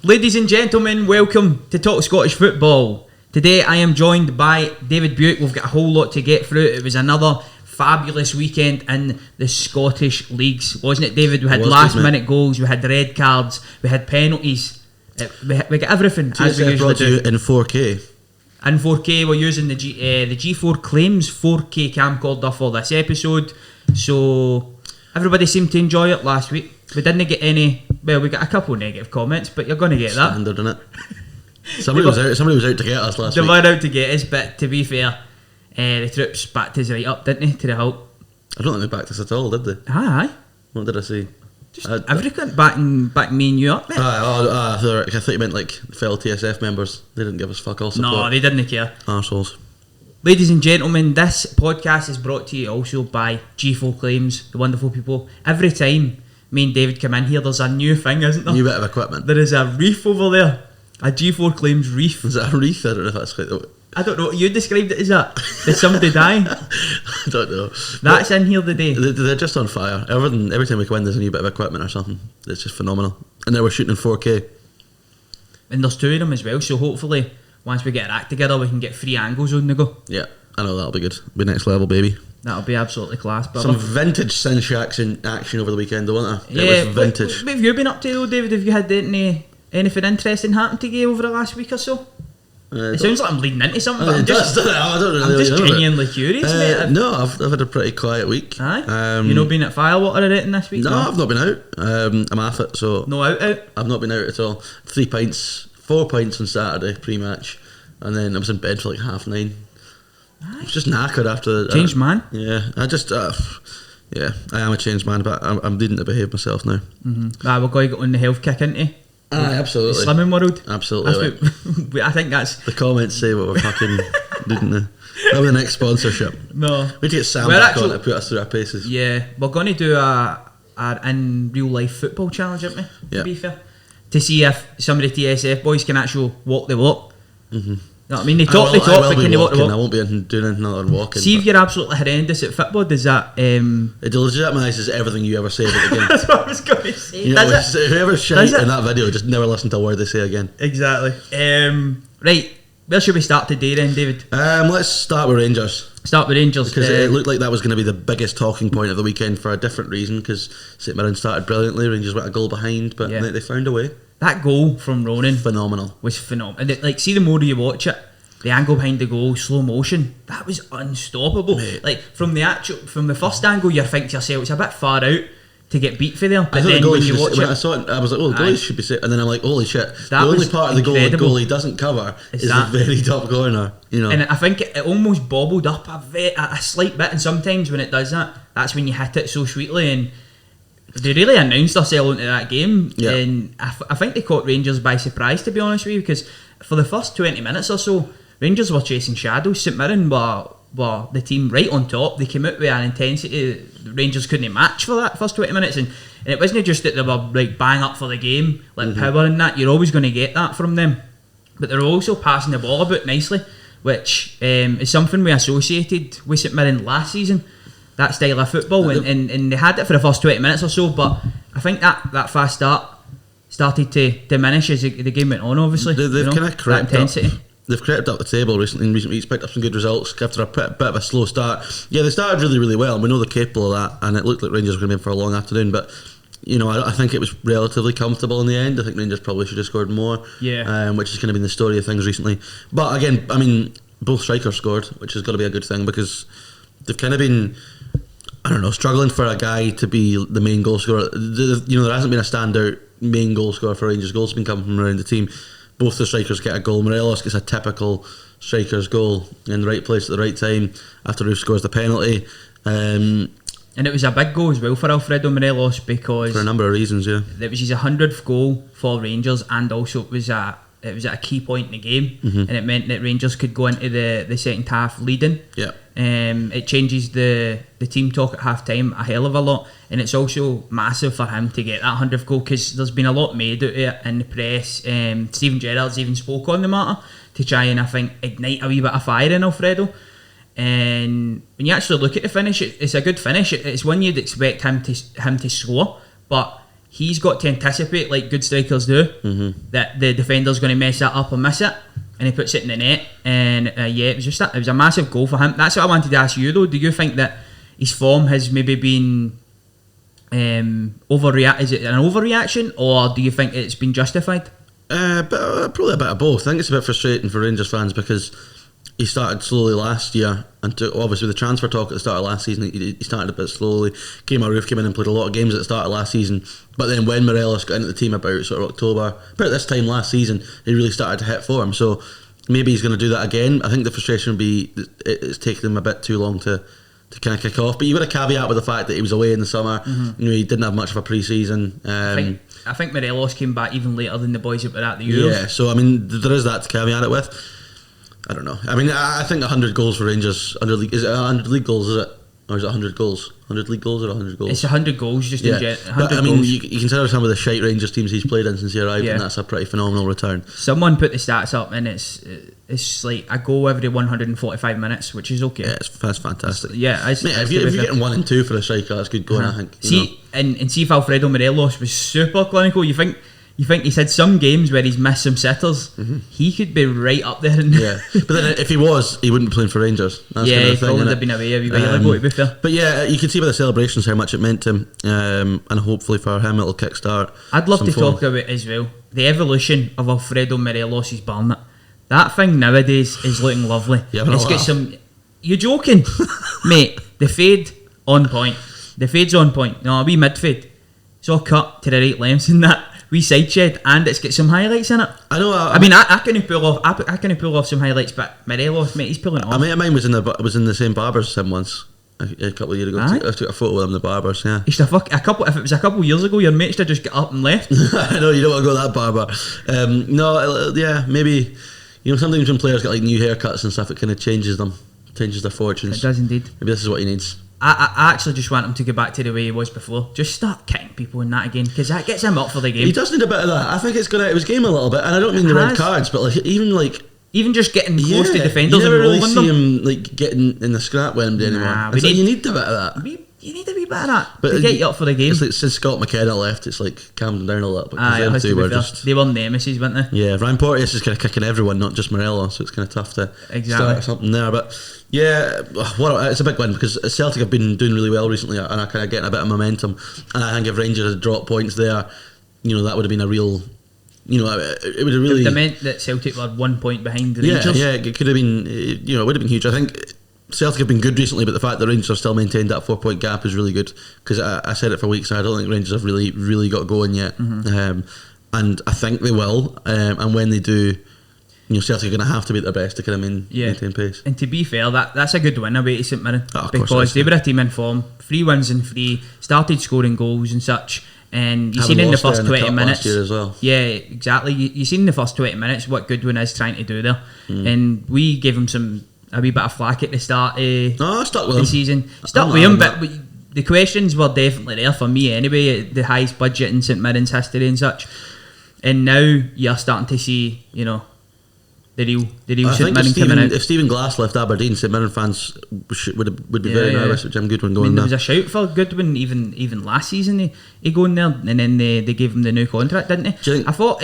Ladies and gentlemen, welcome to Talk Scottish Football. Today I am joined by David Buick. We've got a whole lot to get through. It was another fabulous weekend in the Scottish leagues, wasn't it, David? We had last minute goals, we had red cards, we had penalties, we got everything as we usually do. In 4K. In 4K, we're using the G4 Claims 4K camcorder for this episode. So everybody seemed to enjoy it last week. We didn't get any. Well, we got a couple of negative comments, but you're going to get that. Standard, innit? Somebody was out to get us last week. They were out to get us, but to be fair, the troops backed us right up, didn't they, to the halt? I don't think they backed us at all, did they? Aye. What did I say? Just everything back me and you up, mate. I thought you meant like fellow TSF members. They didn't give us fuck all support. No, they didn't care. Arseholes. Ladies and gentlemen, this podcast is brought to you also by G4 Claims, the wonderful people. Every time me and David come in here, there's a new thing, isn't there? New bit of equipment. There is a reef over there. A G4 Claims reef. Is that a reef? I don't know if that's quite... I don't know. You described it as that. Did somebody die? I don't know. That's in here today. They're just on fire. Every time we come in, there's a new bit of equipment or something. It's just phenomenal. And then we're shooting in 4K. And there's two of them as well, so hopefully once we get our act together, we can get 3 angles on the go. Yeah, I know that'll be good. Be next level, baby. That'll be absolutely class. Brother. Some vintage Sin Shacks in action over the weekend, wasn't there? Yeah, it was vintage. What have you been up to though, David? Have you had anything interesting happen to you over the last week or so? It sounds like I'm leading into something, but I'm just genuinely curious, mate. No, I've had a pretty quiet week. Aye? You not been at Firewater or anything this week? No, I've not been out. I'm off it, so... No out? I've not been out at all. 4 pints on Saturday, pre-match, and then I was in bed for like 9:30. I was just knackered after... Changed man? Yeah, yeah, I am a changed man, but I'm needing to behave myself now. Mm-hmm. We're going to get on the health kick, into Aye, absolutely. The slimming world. Absolutely. I think that's... The comments say what we're fucking... didn't they? Probably the next sponsorship. No. We need to get Sam back on to put us through our paces. Yeah, we're going to do a in real life football challenge, aren't we? Yeah. To be fair. To see if some of the TSF boys can actually walk the walk. Mm-hmm. You know what I mean? They talk, but can they walk the walk? I won't be doing anything other than walking. See if you're absolutely horrendous at football, does that... It legitimises everything you ever say about the game. That's what I was going to say. You know, whoever's shite in that video, just never listen to a word they say again. Exactly. Right, where should we start today then, David? Let's start with Rangers. Start with Rangers. Because it looked like that was going to be the biggest talking point of the weekend for a different reason, because St Mirren started brilliantly, Rangers went a goal behind, but they found a way. That goal from Ronan was phenomenal. And see, the more you watch it, the angle behind the goal, slow motion, that was unstoppable. Mate. Like from the first angle, you think to yourself, it's a bit far out to get beat for there. But then when you watch it, I saw it, I was like, oh, the goalie should be safe. And then I'm like, holy shit, the only part of the goal the goalie doesn't cover is the very top corner. You know. And I think it almost bobbled up a slight bit. And sometimes when it does that, that's when you hit it so sweetly. And they really announced themselves into that game. Yeah. And I think they caught Rangers by surprise, to be honest with you, because for the first 20 minutes or so, Rangers were chasing shadows. St Mirren were the team right on top. They came out with an intensity the Rangers couldn't match for that first 20 minutes. And it wasn't just that they were like bang up for the game, like power and that. You're always going to get that from them. But they're also passing the ball about nicely, which is something we associated with St Mirren last season. That style of football, and they had it for the first 20 minutes or so, but I think that fast start started to diminish as the game went on, obviously. They've kind of crept intensity. They've crept up the table recently in recent weeks, picked up some good results after a bit of a slow start. Yeah, they started really, really well, and we know they're capable of that, and it looked like Rangers were going to be in for a long afternoon, but you know, I think it was relatively comfortable in the end. I think Rangers probably should have scored more, which has kind of been the story of things recently. But again, I mean, both strikers scored, which has got to be a good thing, because they've kind of been, I don't know, struggling for a guy to be the main goal scorer. You know, there hasn't been a standout main goal scorer for Rangers. Goals have been coming from around the team. Both the strikers get a goal. Morelos gets a typical striker's goal in the right place at the right time after Roof scores the penalty. And it was a big goal as well for Aflredo Morelos, because for a number of reasons, yeah. It was his 100th goal for Rangers, and also it was at a key point in the game, and it meant that Rangers could go into the second half leading. Yeah. It changes the team talk at half time a hell of a lot, and it's also massive for him to get that 100th goal, because there's been a lot made out of it in the press. Stephen Gerrard's even spoke on the matter to try and, I think, ignite a wee bit of fire in Aflredo. And when you actually look at the finish, it's a good finish. It's one you'd expect him to score, but he's got to anticipate, like good strikers do, that the defender's going to mess that up or miss it, and he puts it in the net. And it was a massive goal for him. That's what I wanted to ask you though. Do you think that his form has maybe been is it an overreaction, or do you think it's been justified? Probably a bit of both. I think it's a bit frustrating for Rangers fans because he started slowly last year, and obviously the transfer talk at the start of last season, he started a bit slowly. Came in and played a lot of games at the start of last season, but then when Morelos got into the team about sort of October, about this time last season, he really started to hit form. So maybe he's going to do that again. I think the frustration would be it's taken him a bit too long to kind of kick off. But you've got a caveat with the fact that he was away in the summer. He didn't have much of a pre-season. I think Morelos came back even later than the boys that were at the Euros. Yeah, so I mean, there is that to caveat it with. I don't know. I mean, I think 100 goals for Rangers under league. Is it 100 league goals? Is it, or is it 100 goals? 100 league goals or 100 goals? It's 100 goals, just in general. But I mean, you consider some of the shite Rangers teams he's played in since he arrived, and that's a pretty phenomenal return. Someone put the stats up, and it's like a goal every 145 minutes, which is okay. Yeah, that's fantastic. If you're getting 1 and 2 for a striker, that's good going. I think. See if Aflredo Morelos was super clinical, you think he's had some games where he's missed some sitters. He could be right up there. But then if he was, he wouldn't be playing for Rangers. That's kind of he probably would have been away a wee while ago, to be fair. But yeah, you can see by the celebrations how much it meant to him, and hopefully for him it'll kickstart. I'd love to talk about as well the evolution of Aflredo Morelos' Barnet. That thing nowadays is looking lovely. It's got some. You're joking, mate? The fade on point. The fade's on point. No, a wee mid fade. It's all cut to the right lengths in that. Wee side shed, and it's got some highlights in it. I know. I mean, I couldn't pull off. I couldn't pull off some highlights, but Morelos, mate, he's pulling it off. A mate of mine was in the same barbers as him once a couple of years ago. I took a photo with him in the barbers. Yeah. If it was a couple of years ago, your mate should have just got up and left. I know you don't want to go to that barber. Maybe sometimes when players get like new haircuts and stuff, it kind of changes their fortunes. It does indeed. Maybe this is what he needs. I actually just want him to go back to the way he was before. Just start kicking people in that again, because that gets him up for the game. He does need a bit of that. I think it's gonna. It was game a little bit, and I don't mean the red cards, but even just getting close to defenders and rolling them. You never really see him getting in the scrap with him anymore. You need a bit of that. You need a wee bit of that to get you up for the game. It's like since Scott McKenna left, it's like calmed them down a little bit. They were nemesis, weren't they? Yeah, Ryan Porteous is kind of kicking everyone, not just Morelos, so it's kind of tough to start something there. But yeah, it's a big win because Celtic have been doing really well recently and are kind of getting a bit of momentum. And I think if Rangers had dropped points there, that would have been a real. It would have really. It meant that Celtic were 1 point behind the Rangers. Yeah, it could have been. It would have been huge. I think Celtic have been good recently, but the fact that Rangers have still maintained that 4 point gap is really good, because I said it for weeks now, I don't think Rangers have really, really got going yet. And I think they will. And when they do, Celtic are going to have to be at their best to kind of maintain pace. And to be fair, that's a good win away to St Mirren, because they were a team in form, 3 wins and 3, started scoring goals and such. And you seen in the first 20 minutes as well. Yeah, exactly. You seen in the first 20 minutes what Goodwin is trying to do there. And we gave him a wee bit of flack at the start of the season. Stuck with him, but the questions were definitely there for me anyway, the highest budget in St Mirren's history and such. And now you're starting to see, the real St Mirren coming out. If Stephen Glass left Aberdeen, St Mirren fans would be very nervous with Jim Goodwin going there. There was a shout for Goodwin even last season. He going there, and then they gave him the new contract, didn't they? I thought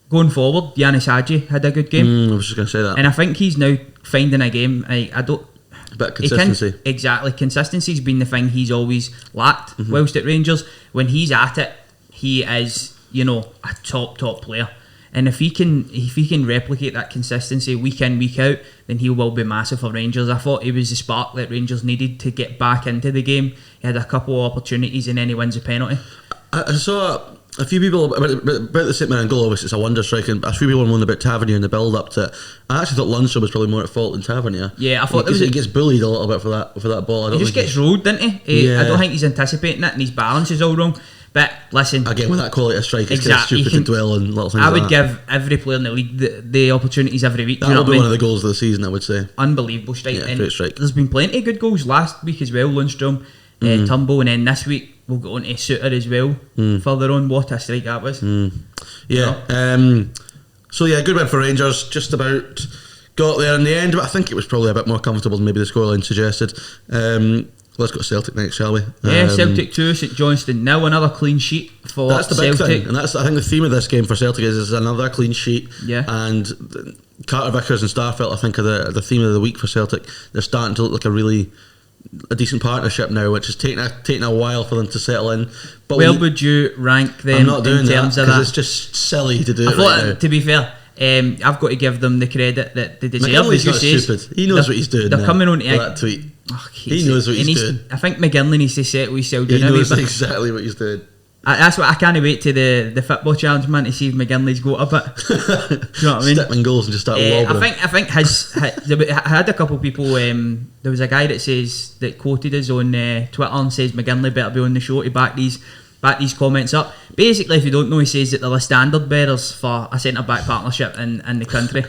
going forward, Yanis Hadji had a good game. I was just going to say that, and I think he's now finding a game. I don't. A bit of consistency. Exactly, consistency's been the thing he's always lacked. Whilst at Rangers, when he's at it, he is a top player. And if he can replicate that consistency week in, week out, then he will be massive for Rangers. I thought he was the spark that Rangers needed to get back into the game. He had a couple of opportunities and then he wins a penalty. I saw a few people about the St Mirren goal. Obviously, it's a wonder strike, and a few people moaned about Tavernier in the build-up to it. I actually thought Lundstrom was probably more at fault than Tavernier. Yeah, I thought he gets bullied a little bit for that ball. He just gets rolled, doesn't he? I don't think he's anticipating it, and his balance is all wrong. But listen, again, with that quality of strike, it's kind of stupid to dwell on little things. I would give every player in the league the opportunities every week. That'll be one of the goals of the season, I would say. Unbelievable strike. Yeah, great strike. There's been plenty of good goals last week as well. Lundstrom, Turnbull, and then this week we'll go on to Suter as well. Further on, what a strike that was. So yeah, good win for Rangers. Just about got there in the end, but I think it was probably a bit more comfortable than maybe the scoreline suggested. Let's go to Celtic next, shall we? Yeah, Celtic 2, St Johnstone 0, another clean sheet for that's the big Celtic. thing, and that's I think the theme of this game for Celtic is another clean sheet. Yeah. And Carter Vickers and Starfelt, I think, are the theme of the week for Celtic. They're starting to look like a decent partnership now, which is taking a while for them to settle in. But Where would you rank them I'm not doing in terms that, of that? because it's just silly to do I it thought, right now. to be fair, I've got to give them the credit that they deserve. McGinley's as you not say. stupid. He knows what he's doing. They're coming on to that tweet. Oh, he knows what he's doing. I think McGinley needs to settle his Saldini. He knows exactly what he's doing. That's what I can't wait to the football challenge, man, to see if McGinley's got a bit. Do you know what I mean? Step in goals and just start lobbing. I think I had a couple of people. There was a guy that quoted us on Twitter and says McGinley better be on the show to back these comments up. Basically, if you don't know, he says that they're the standard bearers for a centre back partnership in the country.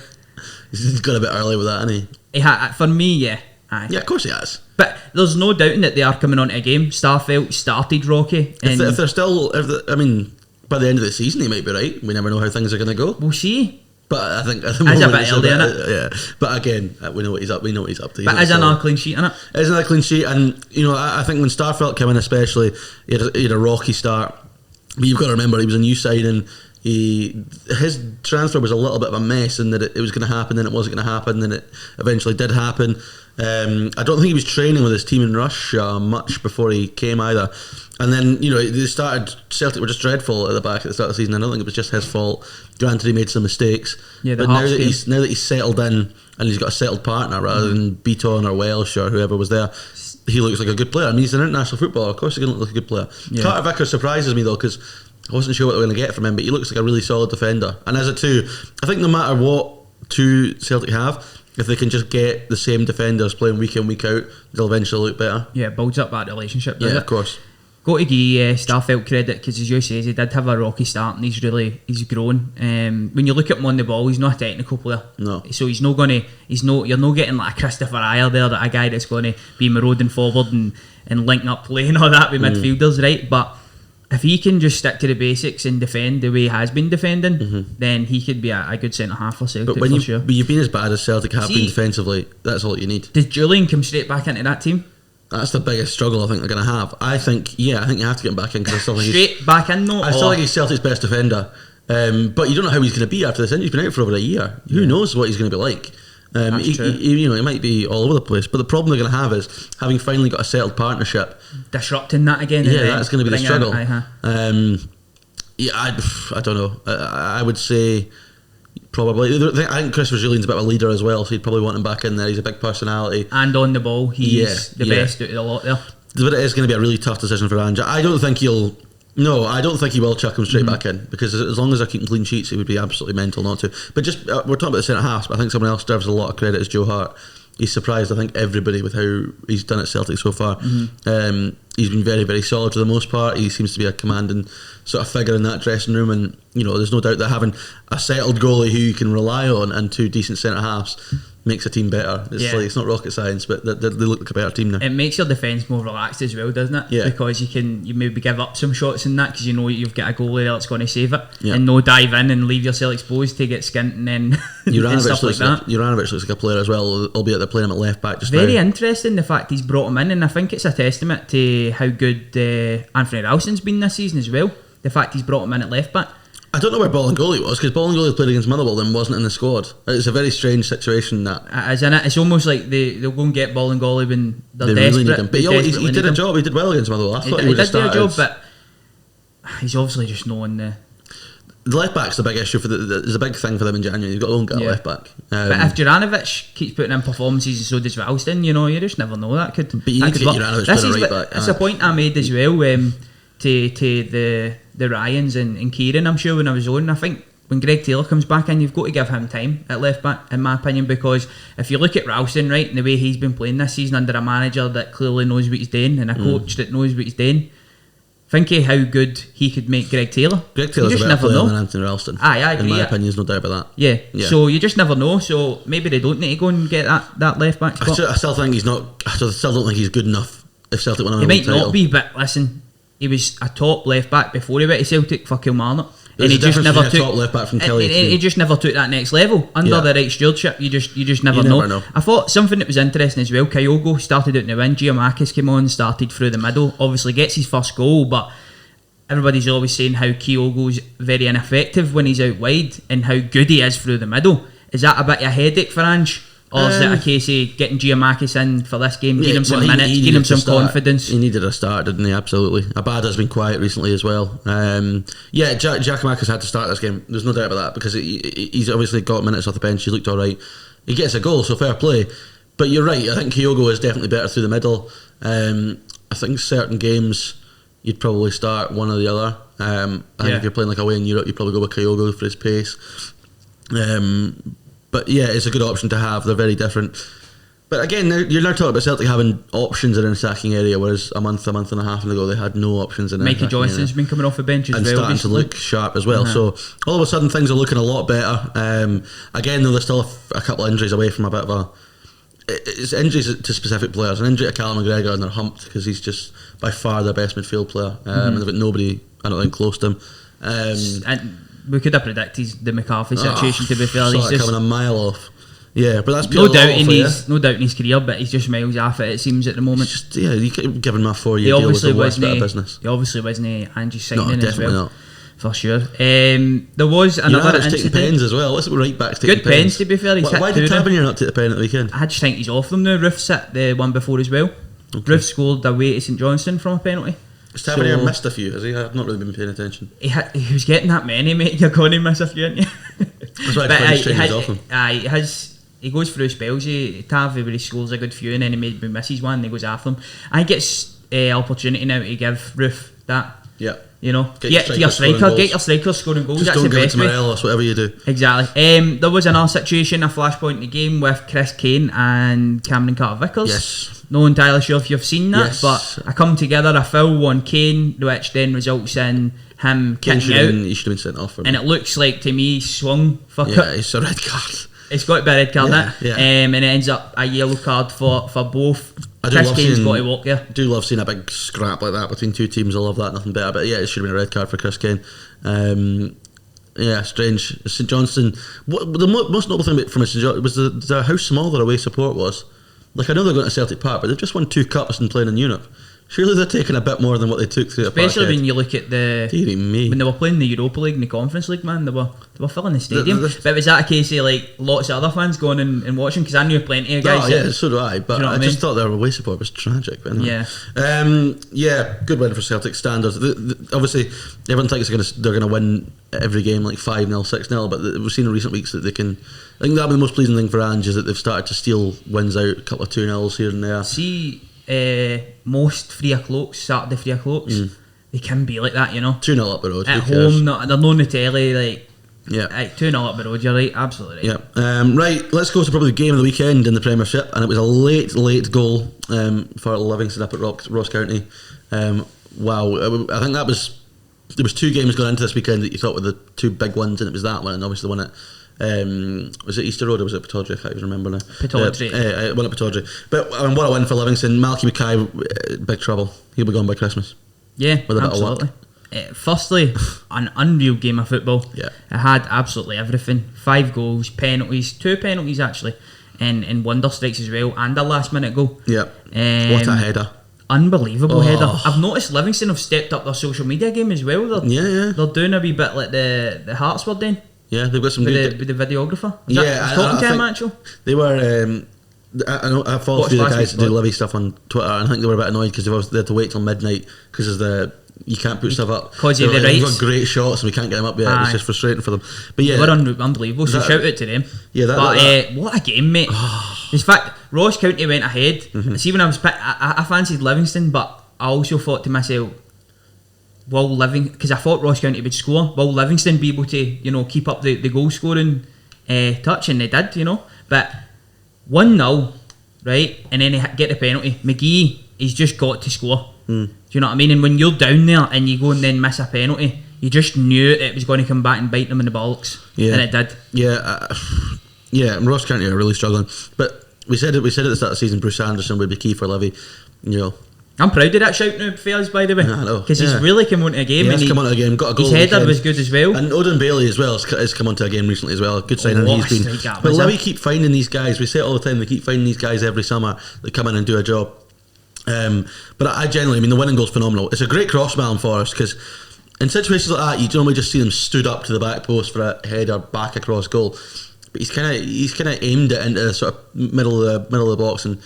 He's got a bit early with that, hasn't he? For me, yeah. Aye. Yeah, of course he has. But there's no doubting that they are coming on to a game. Starfelt started rocky. If they're still, I mean, by the end of the season, he might be right. We never know how things are going to go. We'll see. But I think at the It's moment a bit early, innit? Yeah. But again, we know what he's up. We know what he's up to. But is another clean sheet, innit? It is another clean sheet, and I think when Starfelt came in, especially, he had a rocky start. But you've got to remember, he was a new signing. His transfer was a little bit of a mess, in that it was going to happen, then it wasn't going to happen, then it eventually did happen. I don't think he was training with his team in Russia much before he came either. And then, Celtic were just dreadful at the back at the start of the season. I don't think it was just his fault. Granted, he made some mistakes. Yeah, but now that he's settled in and he's got a settled partner rather than Beaton or Welsh or whoever was there, he looks like a good player. I mean, he's an international footballer. Of course he's going to look like a good player. Yeah. Carter Vickers surprises me, though, because I wasn't sure what they were going to get from him, but he looks like a really solid defender. And as a two, I think no matter what two Celtic have, if they can just get the same defenders playing week in, week out, they'll eventually look better. Yeah, it builds up that relationship. Yeah, of course. Got to give Starfelt credit, because as you say, he did have a rocky start and he's grown. When you look at him on the ball, he's not a technical player. No. So you're not getting like a Christopher Ayer there, that a guy that's going to be marauding forward and linking up play and all that with midfielders, right? But if he can just stick to the basics and defend the way he has been defending, then he could be a good centre half for Celtic. But sure. But you've been as bad as Celtic have been defensively, that's all you need. Does Julian come straight back into that team? That's the biggest struggle I think they're going to have. I think you have to get him back in, because I still think straight back in though. I still think he's Celtic's best defender. But you don't know how he's going to be after this injury. He's been out for over a year. Who knows what he's going to be like? He might be all over the place. But the problem they're going to have is, having finally got a settled partnership, disrupting that again. Yeah, that's going to be the struggle. I don't know. I would say probably. I think Christopher Julian's a bit of a leader as well, so you'd probably want him back in there. He's a big personality, and on the ball, he's the best out of the lot there. But it is going to be a really tough decision for Anja. I don't think he will chuck him straight back in, because as long as they're keeping clean sheets, it would be absolutely mental not to. But just we're talking about the centre halves, but I think someone else deserves a lot of credit is Joe Hart. He's surprised, I think, everybody with how he's done at Celtic so far. He's been very, very solid for the most part. He seems to be a commanding sort of figure in that dressing room, and there's no doubt that having a settled goalie who you can rely on and two decent centre halves makes a team better. It's not rocket science, but they look like a better team now. It makes your defence more relaxed as well, doesn't it? Yeah. Because you maybe give up some shots in that, because you know you've got a goalie there that's going to save it, and no dive in and leave yourself exposed to get skint and then and stuff like that. Juranovic looks like a player as well, albeit they're playing him at left back just Very now. interesting the fact he's brought him in, and I think it's a testament to how good Anthony Ralston's been this season as well. The fact he's brought him in at left back. I don't know where Bolingoli was, because Bolingoli played against Motherwell and wasn't in the squad. It's a very strange situation that. Isn't it? It's almost like they'll go and get Bolingoli when they're they desperate. Really need him. But he did a job. He did well against Motherwell. I thought he would have started. He did do a job, but he's obviously just knowing the left back's the big issue there's a big thing for them in January. You've got to go and get a left back. But if Juranovic keeps putting in performances and so does Ralston, you just never know. That could. But you need to get Juranovic playing a right back. That's a point I made as well to the Ryans and Kieran, I'm sure, when I was on. I think when Greg Taylor comes back in, you've got to give him time at left back, in my opinion, because if you look at Ralston, right, and the way he's been playing this season under a manager that clearly knows what he's doing and a coach that knows what he's doing, think of how good he could make Greg Taylor. Greg Taylor's a better player than Anthony Ralston. I agree. In my opinion, there's no doubt about that. Yeah. So you just never know. So maybe they don't need to go and get that left back spot. I still think he's not. I still don't think he's good enough if Celtic win a He might title. not be, but listen, he was a top left back before he went to Celtic for Kilmarnock. and he just never took top left back from Kelly. He just never took that next level under the right stewardship. You just never know. I thought something that was interesting as well. Kyogo started out in the wing. Giamakis came on, started through the middle. Obviously gets his first goal, but everybody's always saying how Kyogo's very ineffective when he's out wide and how good he is through the middle. Is that a bit of a headache for Ange? Or is it a case of getting Giamakis in for this game, giving him some minutes, giving him some confidence? He needed a start, didn't he? Absolutely. Abada's been quiet recently as well. Giamakis had to start this game. There's no doubt about that, because he's obviously got minutes off the bench. He looked alright. He gets a goal, so fair play. But you're right, I think Kyogo is definitely better through the middle. I think certain games you'd probably start one or the other. I think if you're playing like away in Europe, you'd probably go with Kyogo for his pace. But yeah, it's a good option to have. They're very different. But again, you're now talking about Celtic having options in an attacking area, whereas a month and a half ago they had no options in an attacking area. Mikey Johnston's been coming off the bench as well, and starting to look sharp as well. So all of a sudden things are looking a lot better. Again, though, there's still a couple of injuries away from a bit of a... It's injuries to specific players. An injury to Callum McGregor, and they're humped because he's just by far their best midfield player. And they've got nobody, I don't think, close to him. And we could have predicted the McCarthy situation, to be fair. He's just coming a mile off. Yeah, but that's no doubt in his career, but he's just miles off it seems at the moment. You could have given him a 4-year deal with the worst bit of business. He obviously wasn't Angie signing as well. Not. For sure. There was another incident. Taking pens as well. Let's right back to taking good pens, to be fair. Why did Tavernier not take the pen at the weekend? I just think he's off them now. Roof's hit the one before as well. Okay. Roof scored away to St Johnstone from a penalty. Has Tavernier missed a few, has he? I've not really been paying attention. He was getting that many, mate. You're going to miss a few, aren't you? That's why he's off him. He goes through spells. Tav, where he scores a good few, and then he misses one and he goes after them. I think it's opportunity now to give Roof that. Yeah. You know, get your striker scoring goals. Just that's don't the give best it to Morelos, whatever you do. Exactly. There was another situation, a flashpoint in the game with Chris Kane and Cameron Carter-Vickers. Yes. Not entirely sure if you've seen that, yes. But I come together, a foul on Kane, which then results in him kicking out. He should have been sent off for me. And it looks like to me swung for it's a red card. It's got to be a red card, yeah. And it ends up a yellow card for both. Chris Kane's got to walk there. I do love seeing a big scrap like that between two teams. I love that, nothing better. But yeah, it should have been a red card for Chris Kane. Strange. St Johnstone. The most notable thing from St Johnstone was how small their away support was. Like, I know they're going to Celtic Park, but they've just won 2 cups and playing in Europe. Surely they're taking a bit more than what they took through the park. Especially when you look at when they were playing the Europa League and the Conference League, man, they were filling the stadium. But was that a case of like lots of other fans going and watching? Because I knew plenty of guys. Yeah, so do I. But I just thought their away support was tragic. But anyway. Good win for Celtic standards. Obviously, everyone thinks they're going to win every game like 5-0, 6-0. But we've seen in recent weeks that they can. I think that'll be the most pleasing thing for Ange is that they've started to steal wins out, a couple of 2-0s here and there. See. Most 3 o'clocks, Saturday 3 o'clocks, they can be like that, you know. 2-0 up the road. At home, they're not on the telly, like. Yeah. 2-0 up the road, you're right, absolutely right. Yeah. Right, let's go to probably the game of the weekend in the Premiership, and it was a late goal for Livingston up at Ross County. Wow, I think there was 2 games going into this weekend that you thought were the 2 big ones, and it was that one, and obviously the one at. Was it Easter Road or was it Pittodrie? I can't even remember now. Pittodrie. One at Pittodrie. But what a win for Livingston. Malky Mackay, big trouble. He'll be gone by Christmas. Yeah, absolutely. Firstly, an unreal game of football. Yeah. It had absolutely everything. 5 goals, penalties, 2 penalties actually, and wonder strikes as well, and a last minute goal. Yeah. What a header. Unbelievable header. I've noticed Livingston have stepped up their social media game as well. They're doing a wee bit like the Hearts were doing. Yeah, they've got some with the videographer. I talking to him actually. They were. I followed a few of the guys who do Livy stuff on Twitter, and I think they were a bit annoyed because they had to wait till midnight because you can't put stuff up. Because of the rights. We've got great shots and we can't get them up yet. It's just frustrating for them. But yeah, they were unbelievable. So shout out to them. Yeah, what a game, mate! In fact, Ross County went ahead. See, when I was I fancied Livingston, but I also thought to myself, because I thought Ross County would score, will Livingston be able to keep up the goal scoring touch, and they did, but 1-0, right, and then they get the penalty. McGee, he's just got to score. Do you know what I mean? And when you're down there and you go and then miss a penalty, you just knew it was going to come back and bite them in the bollocks, and it did. And Ross County are really struggling, but we said at the start of the season Bruce Anderson would be key for Livy. I'm proud of that shout now, fellas, by the way. I know. Because he's really come onto a game. He has come onto a game, got a goal. His header was good as well. And Odin Bailey as well has come onto a game recently as well. Good signing he's been. But Levy keep finding these guys. We say it all the time. They keep finding these guys every summer that come in and do a job. But I genuinely, the winning goal's phenomenal. It's a great crossman for us because in situations like that, you normally just see them stood up to the back post for a header back across goal. But he's kind of aimed it into the sort of middle of the box, and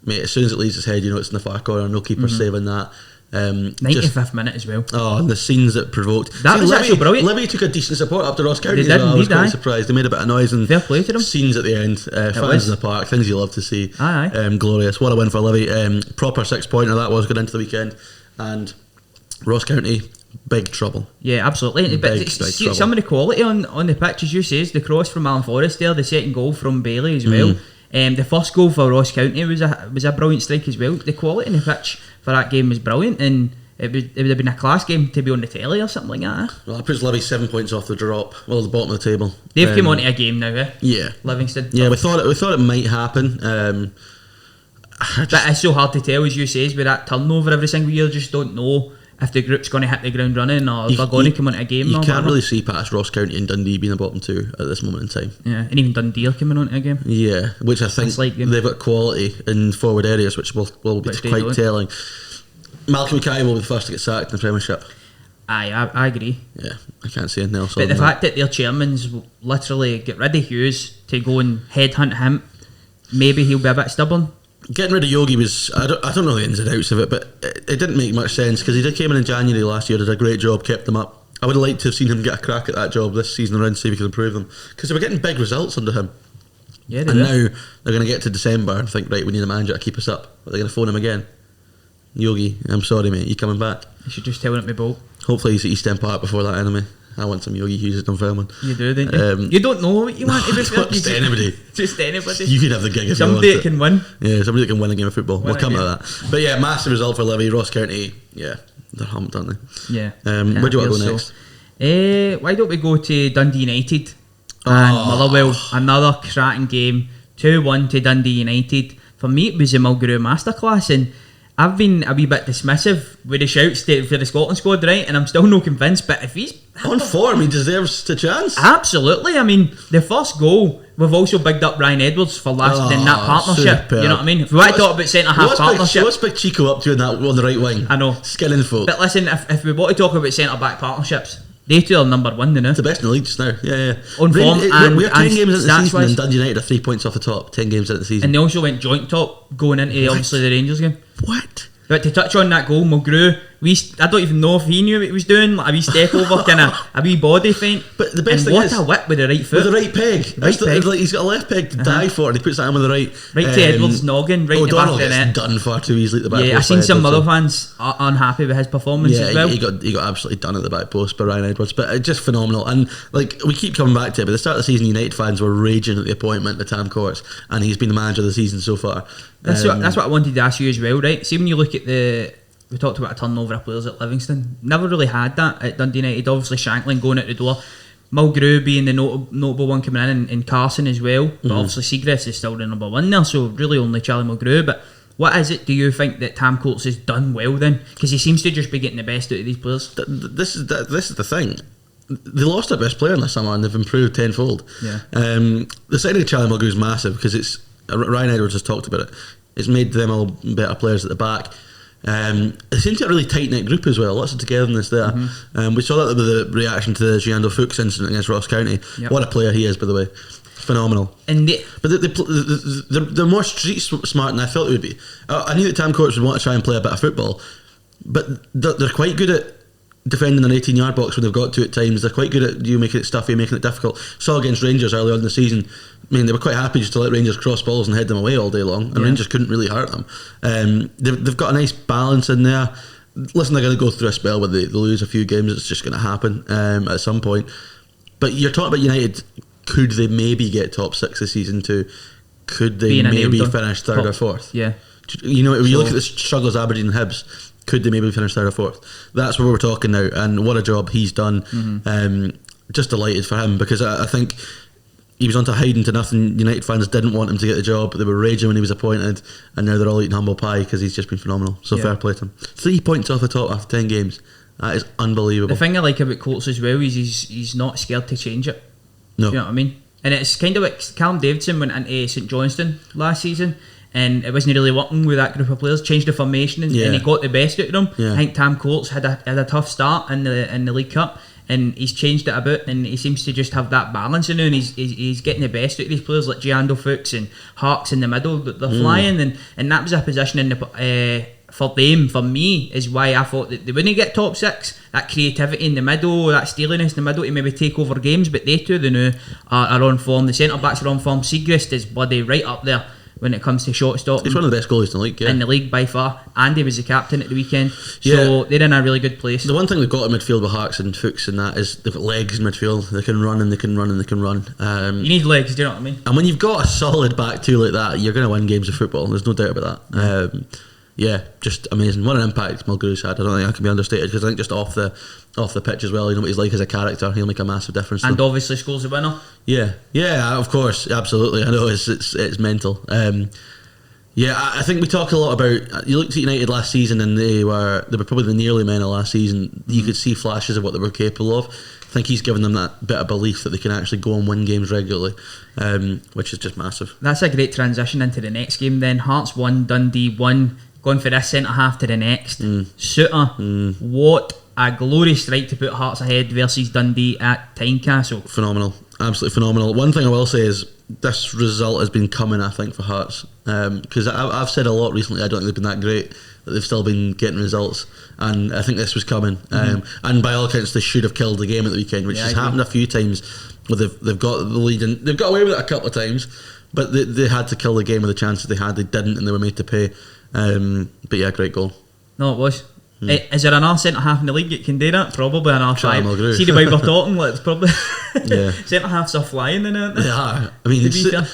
mate, as soon as it leaves his head, it's in the far corner. No keeper saving that. 95th minute as well. Oh, and the scenes that provoked. That was actually brilliant. Levy took a decent support up to Ross County. They did, I was quite surprised. They made a bit of noise and fair play to them. Scenes at the end. Fans in the park, things you love to see. Aye. Glorious. What a win for Levy. Proper 6-pointer that was going into the weekend. And Ross County, big trouble. Yeah, absolutely. But see, some of the quality on the pitch, as you say, is the cross from Alan Forrest there, the second goal from Bailey as well. The first goal for Ross County was a brilliant strike as well. The quality in the pitch for that game was brilliant, and it would have been a class game to be on the telly or something like that. Well, that puts Levy 7 points off the drop. Well, the bottom of the table. They've come onto a game now, eh? Yeah. Livingston. Yeah, we thought it might happen. But it's so hard to tell, as you say, with that turnover every single year. Just don't know if the group's going to hit the ground running or if they're going to come into a game. You can't really see past Ross County and Dundee being the bottom two at this moment in time. Yeah, and even Dundee are coming onto a game. Yeah, which I think they've got quality in forward areas, which will be quite telling. Malcolm Mackay will be the first to get sacked in the Premiership. Aye, I agree. Yeah, I can't see anything else. But the fact that their chairman's literally get rid of Hughes to go and headhunt him, maybe he'll be a bit stubborn. Getting rid of Yogi was, I don't know the ins and outs of it, but it didn't make much sense because he came in January last year, did a great job, kept them up. I would have liked to have seen him get a crack at that job this season around, see if we can improve them, because they were getting big results under him. Yeah, and now they're going to get to December and think, right, we need a manager to keep us up. But they're going to phone him again. Yogi, I'm sorry, mate, you coming back? You should just tell him at my boat. Hopefully he's at East End Park before that enemy. I want some Yogi Hughes at Dunfermline. You do, don't you? You don't know what you want to do. Just anybody. Just anybody. You could have the gig if somebody you want that can win. Yeah, somebody that can win a game of football. We'll come to that. But yeah, massive result for Levy. Ross County, yeah, they're humped, aren't they? Yeah. Where do you want to go next? Why don't we go to Dundee United and Motherwell? Another cracking game. 2-1 to Dundee United. For me, it was a Mulgrew masterclass, and I've been a wee bit dismissive with the shouts for the Scotland squad, right? And I'm still not convinced, but if he's on form, he deserves the chance. Absolutely. I mean, the first goal, we've also bigged up Ryan Edwards for last in that partnership. Superb. You know what I mean? If we want to talk about centre-half partnership, what's Big Chico up to on the right wing? I know. Skinning folk. But listen, if we want to talk about centre-back partnerships, they two are number one, you know. It's the best in the league just now. Yeah. On form, we're 10 games into the season and Dundee United are 3 points off the top. 10 games into the season. And they also went joint top going into obviously the Rangers game. What? But to touch on that goal, Mulgrew, I don't even know if he knew what he was doing, like a wee step over, kind of a wee body feint. But the best thing is, what a whip with the right foot. With the right peg. Like he's got a left peg to dive for, and he puts that in with the right. Right to Edwards' noggin, right to the back of the net. Done far too easily at the back post. Yeah, I've seen some other fans unhappy with his performance as well. He got absolutely done at the back post by Ryan Edwards, but just phenomenal. And like we keep coming back to it, but at the start of the season, United fans were raging at the appointment of Tam Courts, and he's been the manager of the season so far. That's what I wanted to ask you as well, right? See, when you look at we talked about a turnover of players at Livingston. Never really had that at Dundee United. Obviously Shanklin going out the door, Mulgrew being the notable one coming in, and Carson as well. But obviously Seagrass is still the number one there, so really only Charlie Mulgrew. But what is it, do you think, that Tam Courts has done well then? Because he seems to just be getting the best out of these players. This is the thing. They lost their best player in the summer and they've improved tenfold. Yeah. The signing of Charlie Mulgrew is massive because it's Ryan Edwards has talked about it. It's made them all better players at the back. They seem to have a really tight-knit group as well. Lots of togetherness there. We saw that with the reaction to the Giando Fuchs incident against Ross County. Yep. What a player he is, by the way. Phenomenal. And they're more street smart than I thought they would be. I knew that Tam Courts would want to try and play a bit of football, but they're quite good at defending an 18-yard box when they've got to at times. They're quite good at making it stuffy, making it difficult. Saw against Rangers early on in the season. I mean, they were quite happy just to let Rangers cross balls and head them away all day long, and Rangers couldn't really hurt them. They've got a nice balance in there. Listen, they're going to go through a spell where they lose a few games. It's just going to happen at some point. But you're talking about United. Could they maybe get top 6 this season too? Could they maybe finish third or fourth? Yeah. You know, when you look at the struggles Aberdeen and Hibs, could they maybe finish third or fourth? That's where we're talking now, and what a job he's done. Just delighted for him, because I think he was onto hiding to nothing. United fans didn't want him to get the job. They were raging when he was appointed, and now they're all eating humble pie because he's just been phenomenal. So fair play to him. 3 points off the top after 10 games. That is unbelievable. The thing I like about Coates as well is he's not scared to change it. No. Do you know what I mean? And it's kind of like Callum Davidson went into St Johnstone last season, and it wasn't really working with that group of players. Changed the formation, and he got the best out of them. Yeah. I think Tam Coates had a tough start in the League Cup, and he's changed it a bit, and he seems to just have that balance now, and he's getting the best out of these players like Giando Fuchs and Harks in the middle. They're flying, and that was a position in the for them, for me, is why I thought that they wouldn't get top 6. That creativity in the middle, that steeliness in the middle to maybe take over games, but they too, they know, are on form. The centre backs are on form. Siegrist is bloody right up there when it comes to shot stopping. He's one of the best goalies in the league, in the league by far. Andy was the captain at the weekend, so they're in a really good place. The one thing they've got in midfield with Harks and Fuchs and that is they've got legs in midfield. They can run and they can run and they can run. You need legs, do you know what I mean? And when you've got a solid back two like that, you're going to win games of football. There's no doubt about that. Just amazing. What an impact Mulgrew's had. I don't think that can be understated, because I think just off the pitch as well, you know what he's like as a character. He'll make a massive difference. And obviously scores the winner. Yeah, of course, absolutely. I know it's mental. I think we talk a lot about. You looked at United last season, and they were probably the nearly men of last season. You could see flashes of what they were capable of. I think he's given them that bit of belief that they can actually go and win games regularly, which is just massive. That's a great transition into the next game then. Hearts 1, Dundee 1. Going for this centre half to the next. Suter, what a glorious strike to put Hearts ahead versus Dundee at Tynecastle. Phenomenal, absolutely phenomenal. One thing I will say is this result has been coming, I think, for Hearts, because I've said a lot recently I don't think they've been that great, that they've still been getting results, and I think this was coming. And by all accounts they should have killed the game at the weekend, which has happened a few times where they've got the lead and they've got away with it a couple of times, but they had to kill the game with the chances they had. They didn't, and they were made to pay. But yeah, great goal. No, it was. Is there another centre half in the league that can do that? Probably another 5. See the way we're talking, like, it's probably centre halves are flying in it. They are. I mean,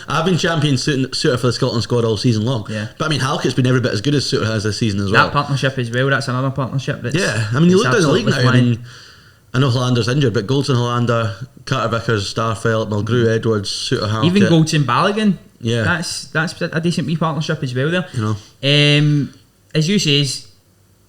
I've been champion Suter for the Scotland squad all season long. But I mean, Halkett's been every bit as good as Suter has this season as well. That partnership as well. That's another partnership. I mean, you look down the league now. I mean, I know Hollander's injured, but Goldson, Hollander, Carter Vickers, Starfelt, Mulgrew, Edwards, Suter, Halkett. Even Goldson, Balogun. Yeah, that's a decent wee partnership as well there. You know, as you say,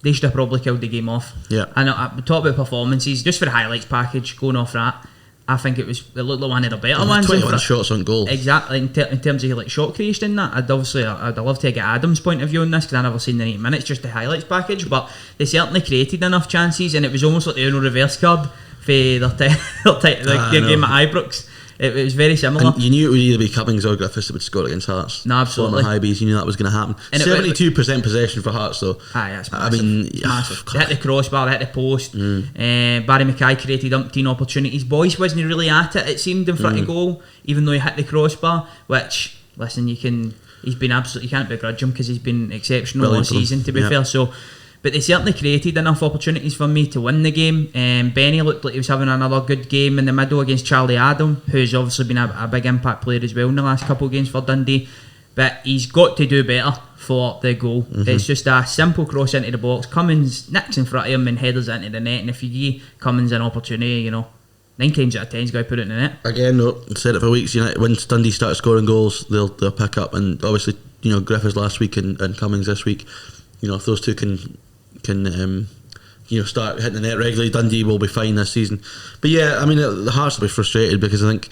they should have probably killed the game off. Yeah, and we talk about performances just for the highlights package. Going off that, I think it looked like one of the better ones. 21 shots on goal. Exactly. In terms of like shot creation, that I'd love to get Adam's point of view on this, because I've never seen the 8 minutes, just the highlights package. But they certainly created enough chances, and it was almost like the Uno reverse card for their game at Ibrox. It was very similar. And you knew it would either be Cummings or Griffiths that would score against Hearts. No, absolutely. High B's, you knew that was going to happen. And 72% possession for Hearts, though. That's massive. I mean, massive. They hit the crossbar, they hit the post. Barry Mackay created umpteen opportunities. Boyce wasn't really at it, it seemed, in front of goal, even though he hit the crossbar. Which, listen, you can't begrudge him, because he's been exceptional all season, to be fair. So, but they certainly created enough opportunities for me to win the game. Benny looked like he was having another good game in the middle against Charlie Adam, who's obviously been a big impact player as well in the last couple of games for Dundee. But he's got to do better for the goal. It's just a simple cross into the box. Cummins nicks in front of him and headers it into the net. And if you give Cummins an opportunity, 9 times out of 10 he's got to put it in the net. Again, I've said it for weeks. When Dundee start scoring goals, they'll pick up. And obviously, Griffiths last week and Cummings this week. If those two can start hitting the net regularly, Dundee will be fine this season. But yeah, I mean, the Hearts will be frustrated, because I think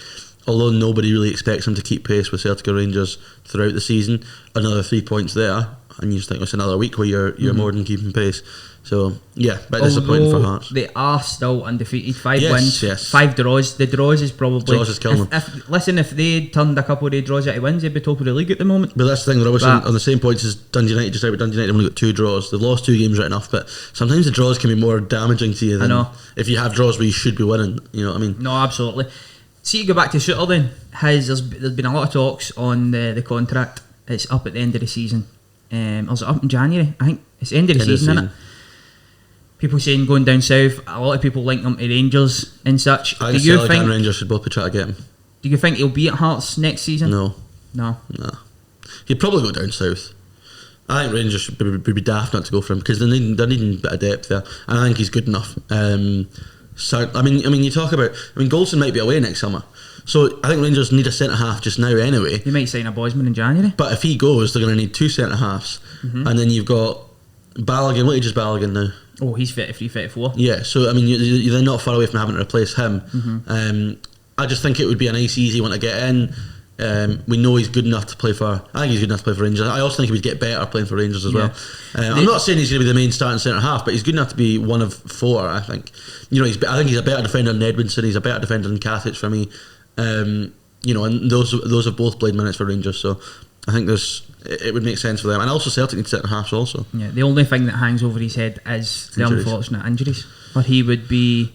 although nobody really expects them to keep pace with Celtic or Rangers throughout the season, another 3 points there, and you just think it's another week where you're more than keeping pace. So yeah, but disappointing for Hearts. They are still undefeated. 5 wins, 5 draws. The draws is probably killing them. If they turned a couple of draws into wins, they'd be top of the league at the moment. But that's the thing, they're obviously on the same points as Dundee United. Just out with Dundee United, they've only got 2 draws. They've lost 2 games right enough, but sometimes the draws can be more damaging to you than if you have draws where you should be winning. You know what I mean? No, absolutely. See, to go back to Suter then, there's been a lot of talks on the contract. It's up at the end of the season. Or is it up in January? I think it's the end of the season, isn't it? People saying going down south. A lot of people link them to Rangers and such. I think Celtic and Rangers should both be trying to get him. Do you think he'll be at Hearts next season? No. He'd probably go down south. I think Rangers should be daft not to go for him, because they're needing a bit of depth there, and I think he's good enough. So I mean, you talk about. Goldson might be away next summer, So I think Rangers need a centre half just now anyway. They might sign a Bosman in January. But if he goes, they're going to need 2 centre halves, and then you've got Balogun. What age is Balogun now? Oh, he's 33, 34. Yeah, so I mean, you're not far away from having to replace him. I just think it would be a nice, easy one to get in. We know he's good enough to play for. I think he's good enough to play for Rangers. I also think he would get better playing for Rangers as well. I'm not saying he's going to be the main starting centre half, but he's good enough to be one of 4. I think. I think he's a better defender than Edwinson. He's a better defender than Katic for me. And those have both played minutes for Rangers, so I think it would make sense for them. And also Celtic need centre halves also. Yeah, the only thing that hangs over his head is the unfortunate injuries, but he would be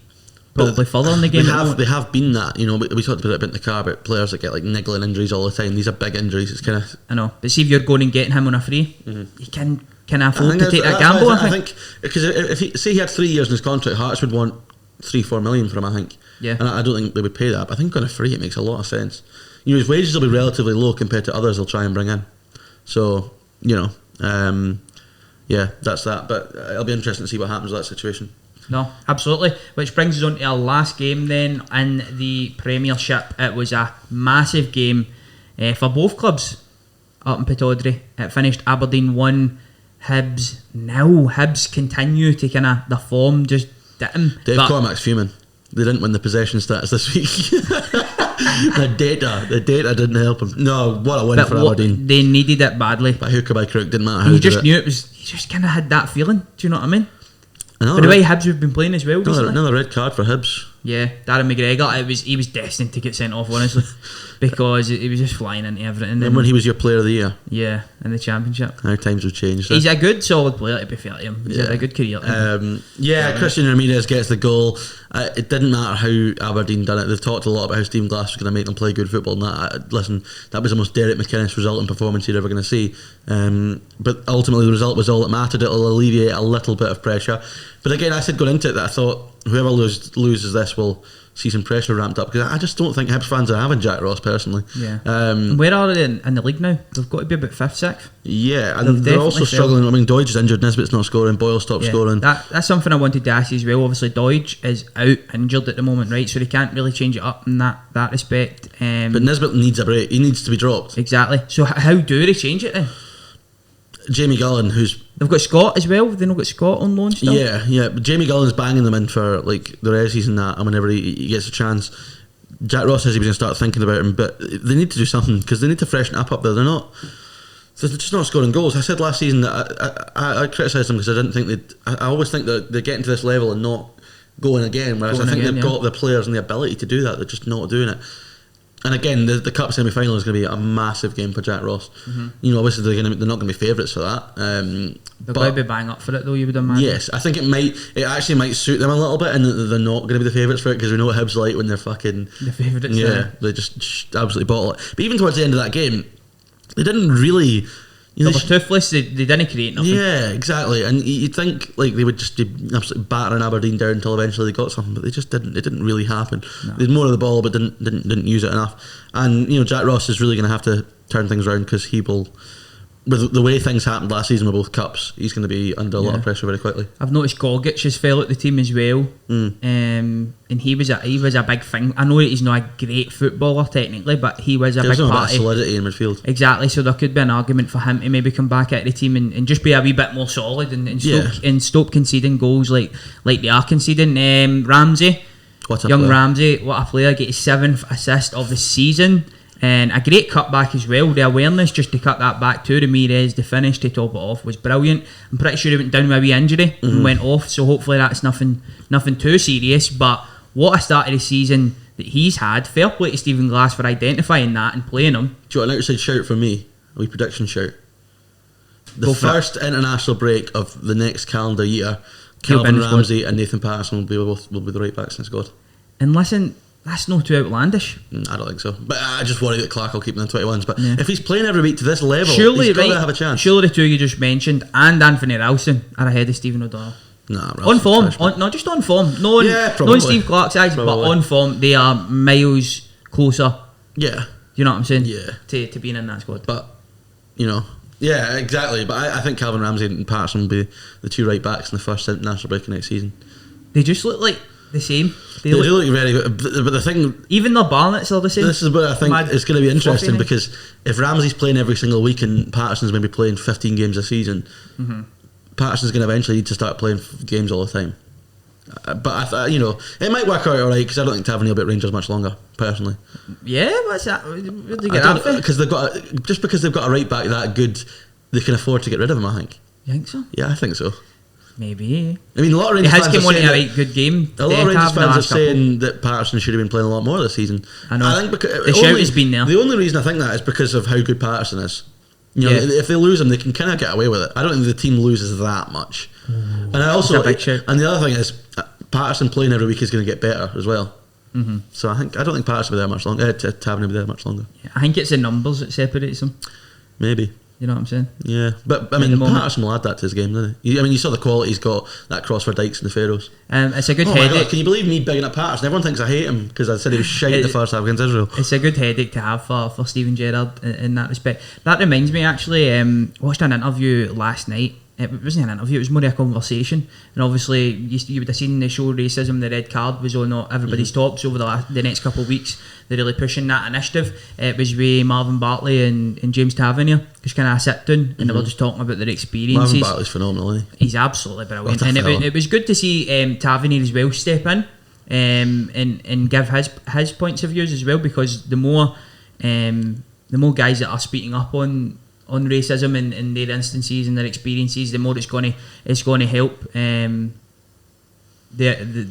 probably further in the game. They have been that. We talked about it in the car about players that get like niggling injuries all the time. These are big injuries. It's kind of. I know, but see if you're going and getting him on a free, you can afford to take that gamble. I think because if he had 3 years in his contract, Hearts would want 3-4 million for him. I think. Yeah. And I don't think they would pay that. But I think on a free, it makes a lot of sense. His wages will be relatively low compared to others they'll try and bring in. So that's that. But it'll be interesting to see what happens with that situation. No, absolutely. Which brings us on to our last game then in the Premiership. It was a massive game for both clubs up in Pittodrie. It finished Aberdeen 1, Hibs 0. Hibs continue to kind of the form just dipping. Dave Cormack's fuming. They didn't win the possession stats this week. The data didn't help him. No, what a win for Aberdeen. They needed it badly. By hook or by crook, didn't matter how you just knew it was. You just kind of had that feeling. Do you know what I mean? But the way Hibs have been playing as well recently. Another red card for Hibs. Yeah, Darren McGregor. He was destined to get sent off, honestly, because he was just flying into everything. And when he was your player of the year. Yeah, in the Championship. How times have changed. He's a good, solid player, to be fair to him. He's had a good career. Christian Ramirez gets the goal. It didn't matter how Aberdeen done it. They've talked a lot about how Stephen Glass was going to make them play good football. And that was the most Derek McInnes result and performance you're ever going to see. But ultimately, the result was all that mattered. It'll alleviate a little bit of pressure. But again, I said going into it that I thought whoever loses this will see some pressure ramped up, because I just don't think Hibs fans are having Jack Ross personally. Yeah. Where are they in the league now? They've got to be about 5th, 6th. Yeah, and they're also struggling. I mean, Doidge is injured, Nisbet's not scoring, Boyle stopped scoring. That's something I wanted to ask you as well. Obviously, Doidge is out injured at the moment, right? So they can't really change it up in that respect. But Nisbet needs a break. He needs to be dropped. Exactly. So how do they change it then? Jamie Gullen, they've got Scott as well. They've not got Scott on loan still. Yeah. But Jamie Gullen's banging them in for like the Resies and that, and whenever he gets a chance. Jack Ross says he was going to start thinking about him, but they need to do something because they need to freshen up there. They're just not scoring goals. I said last season that I criticised them because I didn't think I always think that they're getting to this level and not going again. Whereas I think they've got the players and the ability to do that. They're just not doing it. And again, the cup semi-final is going to be a massive game for Jack Ross. Obviously they're not going to be favourites for that. They'll probably be bang up for it though. You would imagine. Yes, I think it actually might suit them a little bit, and they're not going to be the favourites for it because we know what Hibs are like when they're fucking the favourites. Yeah, they just absolutely bottle it. But even towards the end of that game, they didn't really. They were toothless. They didn't create nothing. Yeah, exactly. And you'd think like they would just be absolutely battering Aberdeen down until eventually they got something, but they just didn't. It didn't really happen. No. They had more of the ball, but didn't use it enough. And Jack Ross is really going to have to turn things around because he will. With the way things happened last season with both cups, he's going to be under a lot of pressure very quickly. I've noticed Gogic has fell out the team as well, and he was a big thing. I know that he's not a great footballer technically, but he was a big part of solidity in midfield. Exactly, so there could be an argument for him to maybe come back out of the team and just be a wee bit more solid and stop conceding goals like they are conceding. Ramsey, Ramsey, what a player! Get his 7th assist of the season. And a great cutback as well. The awareness just to cut that back to Ramirez, the finish to top it off was brilliant. I'm pretty sure he went down with a wee injury and went off, so hopefully that's nothing too serious. But what a start of the season that he's had. Fair play to Stephen Glass for identifying that and playing him. Do you want an outside shout from me? A wee prediction shout. The first international break of the next calendar year, Calvin Ramsey and Nathan Patterson will be the right backs in the squad. And listen, that's not too outlandish. I don't think so. But I just worry that Clark will keep them in the 21s. But if he's playing every week to this level, he's got to have a chance. Surely the two you just mentioned and Anthony Ralston are ahead of Stephen O'Donnell. Nah, on form. Not just on form. No on Steve Clark's eyes, but on form. They are miles closer. Yeah. You know what I'm saying? Yeah. To being in that squad. But, yeah, exactly. But I think Calvin Ramsey and Patterson will be the two right backs in the first international break of next season. They just look like the same. They do look very good, but the thing, even their balance are the same. This is what I think is going to be interesting, fluffy, because if Ramsey's playing every single week and Patterson's maybe playing 15 games a season, Patterson's going to eventually need to start playing games all the time. But it might work out alright, because I don't think Tavernier will be at Rangers much longer, personally. Yeah, what's that? Where did they get that from? Because they've got a right back that good, they can afford to get rid of him. I think. You think so? Yeah, I think so. Maybe. I mean, a lot of Rangers fans he has come on to a right good game. A lot of Rangers fans are saying that Patterson should have been playing a lot more this season. I know. I think because the shout has been there. The only reason I think that is because of how good Patterson is. If they lose him, they can kind of get away with it. I don't think the team loses that much. And I also, and the other thing is, Patterson playing every week is going to get better as well. So I don't think Patterson will be there much longer. Tavernier will be there much longer. Yeah, I think it's the numbers that separates them. Maybe. You know what I'm saying? Yeah, but I mean, Patterson will add that to his game, doesn't he? I mean, you saw the quality he's got, that cross for Dykes and the Faroes. It's a good headache. Can you believe me bigging up Patterson? Everyone thinks I hate him because I said he was shite the first half against Israel. It's a good headache to have for Steven Gerrard in that respect. That reminds me, actually, watched an interview last night. It wasn't an interview, it was more a conversation, and obviously you would have seen the show Racism. The red card was on everybody's tops over the next couple of weeks. They're really pushing that initiative. It was with Marvin Bartley and James Tavernier, just kind of a sit down, and they were just talking about their experiences. Marvin Bartley's phenomenal, isn't he? He's absolutely brilliant, and it was good to see Tavernier as well step in and give his points of views as well, because the more guys that are speaking up on racism and their instances and their experiences, the more it's going to help the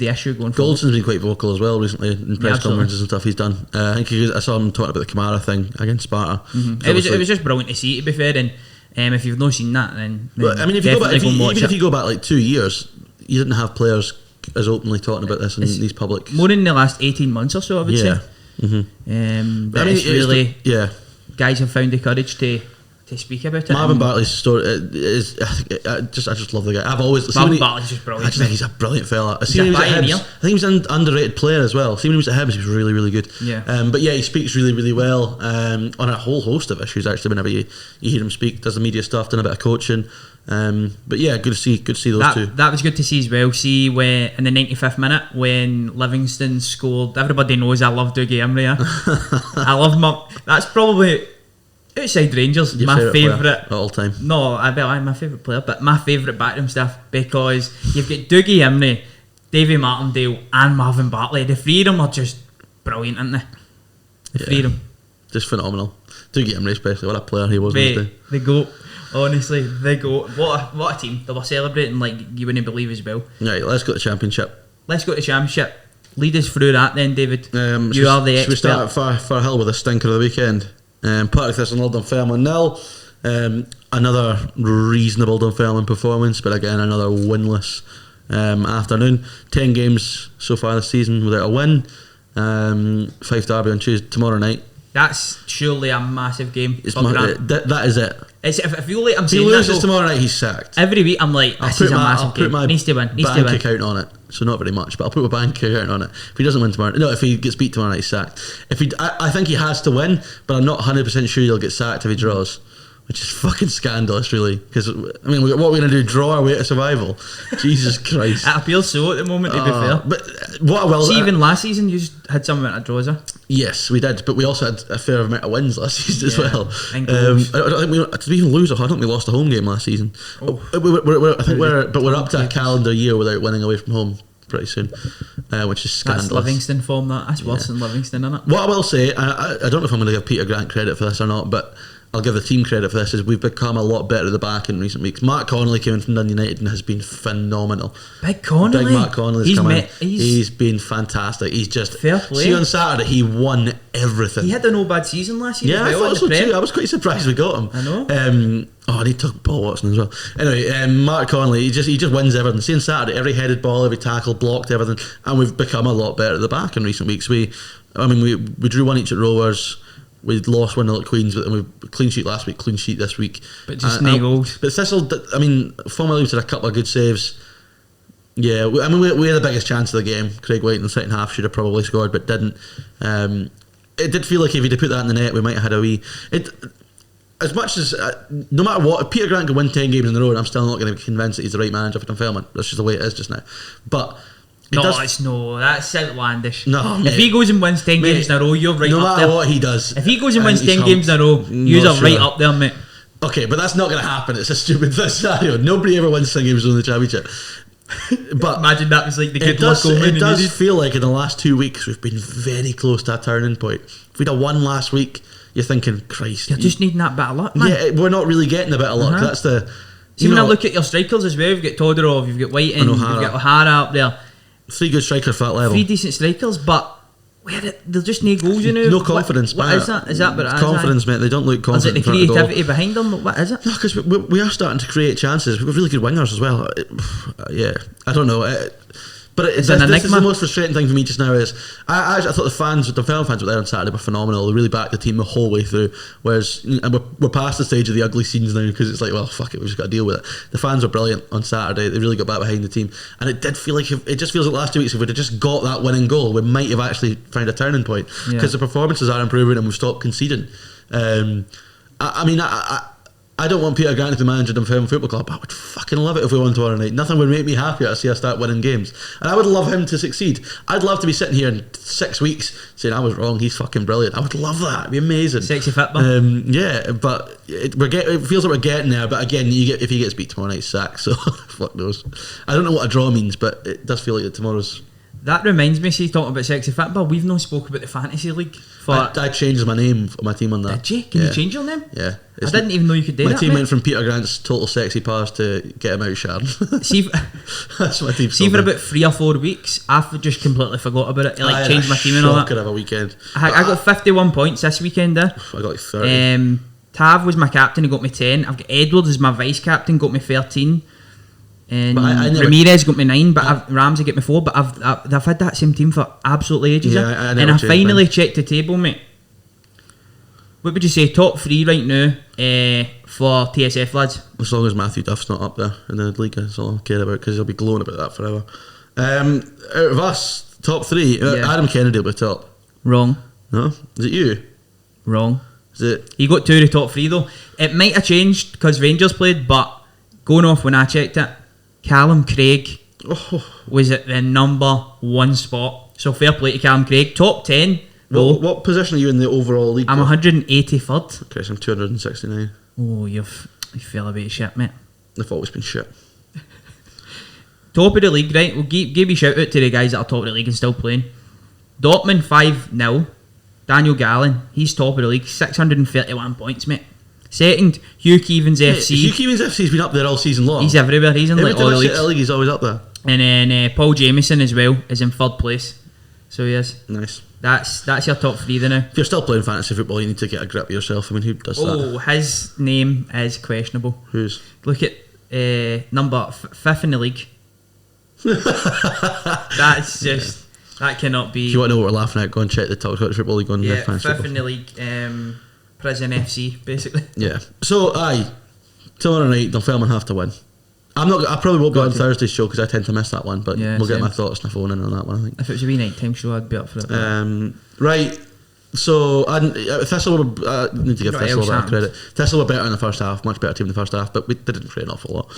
issue going forward. Goldson's been quite vocal as well recently in press conferences and stuff he's done. I think I saw him talking about the Kamara thing against Sparta. It was just brilliant to see, to be fair, and if you've not seen that, then I mean, if you go back like 2 years, you didn't have players as openly talking about this in these public. More in the last 18 months or so, I would say. But it's really, guys have found the courage to speak about it. Marvin Bartley's story is, I just love the guy. Marvin Bartley's just brilliant. I just think he's a brilliant fella. I think he was an underrated player as well. See, when he was at Hibs, he was really, really good. But yeah, he speaks really, really well on a whole host of issues. Actually, whenever you hear him speak, does the media stuff, done a bit of coaching. But yeah, good to see those two. That was good to see as well. See, when in the 95th minute when Livingston scored, everybody knows I love Dougie Imrie. I love him. That's probably, outside Rangers, my favourite all time. No, I'm my favourite player, but my favourite backroom staff, because you've got Dougie Imrie, Davy Martindale, and Marvin Bartley. The three of them are just brilliant, aren't they? The three of them, just phenomenal. Dougie Imrie, especially, what a player he was. The GOAT. Honestly, they go. What a team. They were celebrating like you wouldn't believe as well. Right, let's go to Championship. Lead us through that then, David. You are the expert. Should we start for Hill with a stinker of the weekend? Partick Thistle 0, Dunfermline 0. Another reasonable Dunfermline performance, but again another winless afternoon. 10 games so far this season without a win. Fife Derby on tomorrow night. That's surely a massive game. That is it. I feel like I'm saying that. If he loses tomorrow night, he's sacked. Every week I'm like, this is a massive game. Needs to win. Bank account on it. So not very much, but I'll put my bank account on it. If he doesn't win tomorrow, if he gets beat tomorrow night, he's sacked. I think he has to win, but I'm not 100% sure he'll get sacked if he draws. Which is fucking scandalous, really. Because, I mean, what are we going to do? Draw our way to survival? Jesus Christ. It appeals so at the moment, to be fair. But what a well. See, even last season, you had some amount of draws, Yes, we did. But we also had a fair amount of wins last season as well. I don't think did we even lose? I don't think we lost a home game last season. We're up to a calendar year without winning away from home pretty soon, which is scandalous. That's Livingston form, that. That's worse than Livingston, isn't it? What I will say, I don't know if I'm going to give Peter Grant credit for this or not, but I'll give the team credit for this, is we've become a lot better at the back in recent weeks. Mark Connolly came in from Dundee United and has been phenomenal. Big Mark Connolly's come in. He's been fantastic. He's just fair play. See, on Saturday he won everything. He had a no bad season last year. Yeah, I thought so too. I was quite surprised we got him. I know. I need to talk Paul Watson as well. Anyway, Mark Connolly, he just wins everything. See, on Saturday, every headed ball, every tackle, blocked everything, and we've become a lot better at the back in recent weeks. We drew one each at Rovers. We lost 1-0 at Queens, but then we clean sheet last week, clean sheet this week. But just no goals. But Thistle, Fon Williams had a couple of good saves. Yeah, we had the biggest chance of the game. Craig White in the second half should have probably scored, but didn't. It did feel like if he'd have put that in the net, we might have had a wee. As much as, no matter what, if Peter Grant could win 10 games in a row, I'm still not going to be convinced that he's the right manager for Dunfermline. That's just the way it is just now. But It's no. That's outlandish. No, if he goes and wins 10 games in a row, you're right no up there. matter what he does. If he goes and wins 10 games in a row, you're right up there, mate. Okay, but that's not going to happen. It's a stupid scenario. Nobody ever wins 10 games in the Championship. But imagine that was like the good luck It does feel like in the last 2 weeks we've been very close to a turning point. If we'd have won last week, you're thinking, Christ. You're just needing that bit of luck, man. Yeah, we're not really getting a bit of luck. That's the... See, when I look at your strikers as well, you've got Todorov, you've got Whiting, you've got O'Hara up there. 3 good strikers for that level. 3 decent strikers, but they're just no goals, you know. No confidence. What is that? Is that what it is? Confidence, mate. They don't look confident. Is it the creativity behind them? What is it? No, because we are starting to create chances. We've got really good wingers as well. Yeah, I don't know. But this is the most frustrating thing for me just now is I thought the fellow fans were there on Saturday were phenomenal. They really backed the team the whole way through. Whereas we're past the stage of the ugly scenes now because it's like, well, fuck it, we've just got to deal with it. The fans were brilliant on Saturday. They really got back behind the team, and it did feel like it just feels like the last 2 weeks if we'd have just got that winning goal, we might have actually found a turning point because the performances are improving and we've stopped conceding. I don't want Peter Grant to be manager of Dunfermline Football Club, but I would fucking love it if we won tomorrow night. Nothing would make me happier to see us start winning games. And I would love him to succeed. I'd love to be sitting here in 6 weeks saying I was wrong, he's fucking brilliant. I would love that. It'd be amazing. Sexy football. Yeah, but it feels like we're getting there. But again, if he gets beat tomorrow night, sack. So fuck knows. I don't know what a draw means, but it does feel like that tomorrow's... That reminds me, see, talking about sexy football, we've not spoke about the fantasy league. I changed my name for my team on that. Did you? Can you change your name? Yeah. I didn't even know you could do that. My team went from Peter Grant's total sexy pass to get him out of Sharon. That's my team. See, for about 3 or 4 weeks, I've just completely forgot about it. I changed my team and all that. Of a weekend. I got 51 points this weekend. I got like 30. Tav was my captain, he got me 10. I've got Edwards as my vice captain, got me 13. And Ramirez got me 9, but Ramsey got me 4. But I've had that same team for absolutely ages. Yeah, and I finally checked the table, mate. What would you say, top 3 right now for TSF lads? As long as Matthew Duff's not up there in the league, that's all I care about because he'll be glowing about that forever. Out of us, top 3, Adam Kennedy will be top. Wrong. No? Is it you? Wrong. Is it? He got 2 of the top 3 though. It might have changed because Rangers played, but going off when I checked it, Callum Craig was at the number 1 spot. So fair play to Callum Craig. Top 10. What position are you in the overall league? I'm 183rd. Okay, so I'm 269. Oh, you fell a bit of shit, mate. They've always been shit. Top of the league, right? We'll give you a shout out to the guys that are top of the league and still playing. Dortmund 5-0. Daniel Gallen, he's top of the league, 631 points, mate. Second, Hugh Keevans FC. Hugh Keevans FC's been up there all season long. He's everywhere. He's in like all the leagues. He's always up there. And then Paul Jameson as well is in 3rd place. So he is. Nice. That's your top 3 then now. If you're still playing fantasy football, you need to get a grip of yourself. I mean, who does that? Oh, his name is questionable. Whose? Look at number 5th in the league. That's just... That cannot be... If you want to know what we're laughing at, go and check the TalkScottishFootball League on fantasy 5th in the league. Prison FC, basically. Yeah. So, tomorrow night, Dunfermline have to win. I probably won't be on Thursday's show because I tend to miss that one, but we'll get my thoughts on the phone in on that one, I think. If it was a wee night time show, I'd be up for it. Right. So, Thistle need to give Thistle a bit of credit. Thistle were better in the first half, much better team in the first half, but they didn't create an awful lot.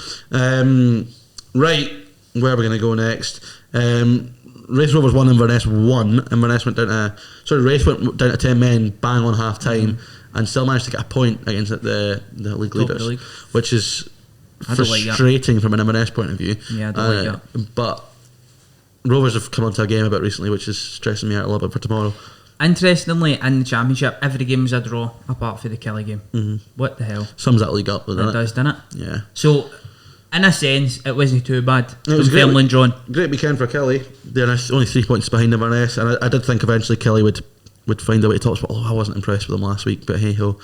Right. Where are we going to go next? Raith Rovers 1, Inverness 1. Inverness went down to... Raith went down to 10 men, bang on half time, and still managed to get a point against the league leaders, which is frustrating from an Inverness point of view. Yeah, I don't like that. But Rovers have come onto a game a bit recently, which is stressing me out a little bit for tomorrow. Interestingly, in the Championship, every game was a draw, apart from the Kelly game. Mm-hmm. What the hell? Sums that league up, doesn't it? It does, doesn't it? Yeah. So, in a sense, it wasn't too bad. It was Dunfermline drawn. Great weekend for Kelly. They're only 3 points behind Inverness, and I did think eventually Kelly would find a way to top spot. Although I wasn't impressed with them last week, but hey ho.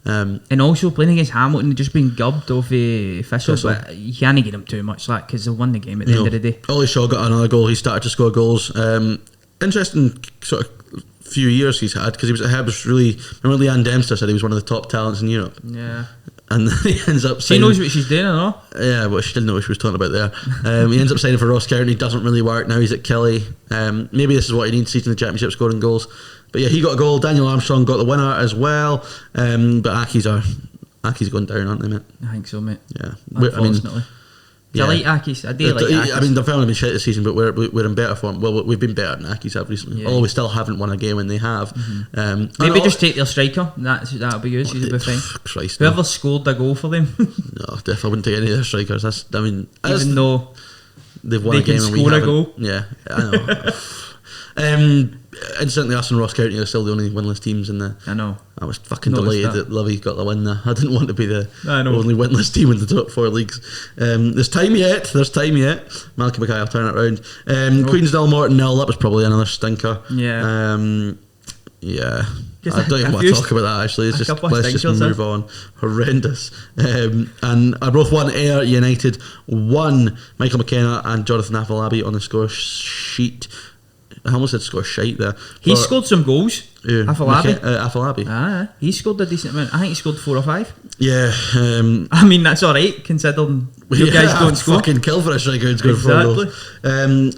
And also playing against Hamilton, just being gubbed off Thistle, but you can't get them too much slack because they won the game at the end of the day. Ollie Shaw got another goal. He started to score goals. Interesting sort of few years he's had because he was at Hibs. Really, remember Leanne Dempster said he was one of the top talents in Europe. Yeah. And then he ends up signing... She knows what she's doing, I know. Yeah, but she didn't know what she was talking about there. He ends up signing for Ross County. Doesn't really work. Now he's at Kelly. Maybe this is what he needs to see in the Championship, scoring goals. But yeah, he got a goal. Daniel Armstrong got the winner as well. But Aki's going down, aren't they, mate? I think so, mate. Yeah. Unfortunately. Do you like Aki's? I do like Aki's. I mean, they've only been shit this season, but we're in better form. Well, we've been better than Aki's have recently. Yeah. Although we still haven't won a game when they have. Maybe just take their striker. That'll be good. He'll be fine. Christ, Whoever no. scored the goal for them. No, definitely wouldn't take any of their strikers. Even though they've won they a game can and we score a haven't. goal. Yeah, I know. Incidentally, us and Ross County are still the only winless teams in the. I know. I was fucking Noticed delighted that Livy got the win there. I didn't want to be the I know. only winless team in the top 4 leagues. There's time yet. Malcolm Mackay will turn it around. Queensdale Morton 0. That was probably another stinker. Yeah. Yeah. Just I don't even want to talk about that actually. It's just let's just move on. Horrendous. And Arbroath 1, Ayr United 1. Michael McKenna and Jonathan Aflredo on the score sheet. I almost said score shite there. He scored some goals. Aflredo. He scored a decent amount. I think he scored 4 or 5. Yeah. I mean, that's alright considering you guys don't score. Fucking kill for a striker and score 4 goals.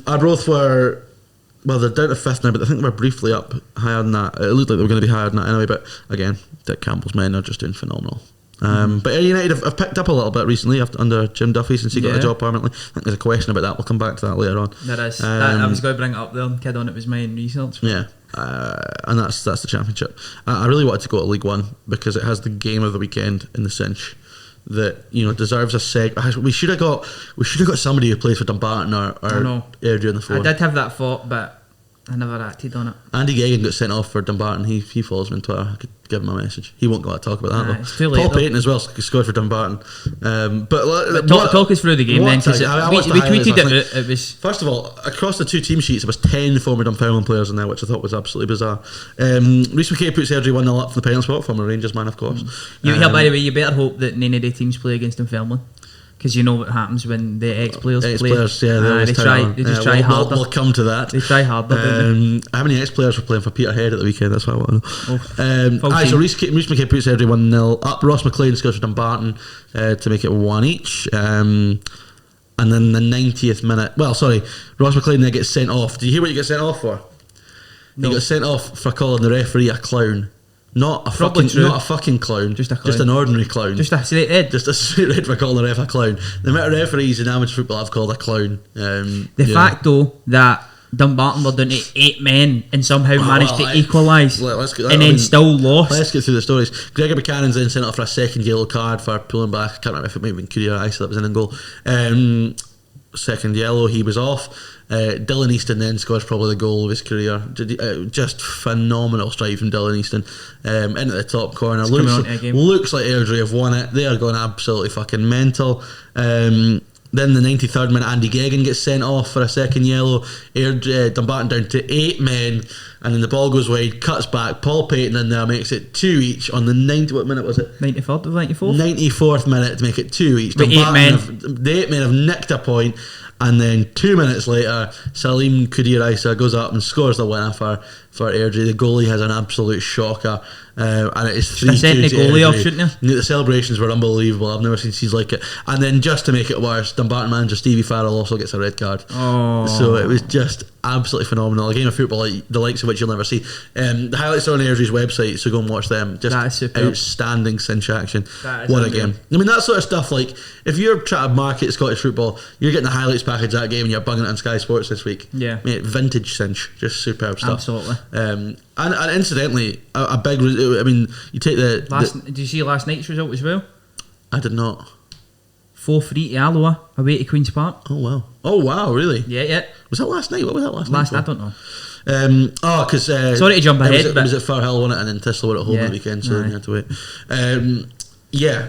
Arbroath were, well, they're down to 5th now, but I think they were briefly up higher than that. It looked like they were going to be higher than that anyway, but again, Dick Campbell's men are just doing phenomenal. But Ayr United have picked up a little bit recently under Jim Duffy since he got the job permanently. I think there's a question about that. We'll come back to that later on. There is. I was going to bring it up there and kid on, it was my research. Yeah. And that's the championship. I really wanted to go to League One because it has the game of the weekend in the cinch that deserves a seg. We should have got somebody who plays for Dumbarton or Airdrie on the phone. I did have that thought, but I never acted on it. Andy Gagan got sent off for Dumbarton. He follows me on Twitter. I could give him a message. He won't go out to talk about that though. It's too late. Paul Payton as well scored for Dumbarton. But talk us through the game then, because we tweeted it was. First of all, across the 2 team sheets, there was 10 former Dunfermline players in there, which I thought was absolutely bizarre. Rhys McKay puts Airdrie 1-0 up from the penalty spot, former Rangers man, of course. By the way, you better hope that none of the teams play against Dunfermline. Because you know what happens when the ex-players play. Yeah, they just try harder. We'll come to that. They try harder. How many ex-players were playing for Peterhead at the weekend? That's what I want to know. So Rhys McKay puts Airdrie 1-0 up. Ross McLean scores for Dumbarton to make it 1 each. And then the 90th minute. Ross McLean then gets sent off. Do you hear what you get sent off for? No. He got sent off for calling the referee a clown. Not a fucking clown. Just a clown. Just an ordinary clown. Just a straight red. Just a straight red for calling the ref a clown. The amount of referees in amateur football I've called a clown. The fact though that Dumbarton were down to 8 men and somehow managed to equalise and still lost. Let's get through the stories. Gregor Buchanan's then sent off for a second yellow card for pulling back. I can't remember if it might have been Courier Isa that was in goal. Second yellow, he was off. Dylan Easton then scores probably the goal of his career. Just phenomenal strike from Dylan Easton into the top corner. Looks like Airdrie have won it. They are going absolutely fucking mental. Then the 93rd minute, Andy Gagan gets sent off for a second yellow. Dumbarton down to 8 men, and then the ball goes wide, cuts back. Paul Payton in there makes it 2 each on the 90. What minute was it? 94th or 94th? 94th minute to make it 2 each. The 8 men. The 8 men have nicked a point. And then 2 minutes later, Salim Kudir Isa goes up and scores the winner for Airdrie. The goalie has an absolute shocker. And it is 3-2 the goalie off, shouldn't you? The celebrations were unbelievable. I've never seen scenes like it. And then just to make it worse, Dumbarton manager Stevie Farrell also gets a red card. So it was just absolutely phenomenal. A game of football the likes of which you'll never see. The highlights are on Airdrie's website, so go and watch them. Just outstanding cinch action. What a game. I mean, that sort of stuff, like if you're trying to market Scottish football, you're getting the highlights package of that game and you're bunging it on Sky Sports this week. Yeah. Mate, vintage cinch. Just superb stuff. Absolutely. And incidentally, a big. I mean, you take the. Did you see last night's result as well? I did not. 4-3 to Alloa away to Queen's Park. Oh wow, really? Yeah. Was that last night? What was that last night? I don't know. Because sorry to jump ahead, it was at Firhill, wasn't it? And then Thistle were at home on the weekend, so you had to wait.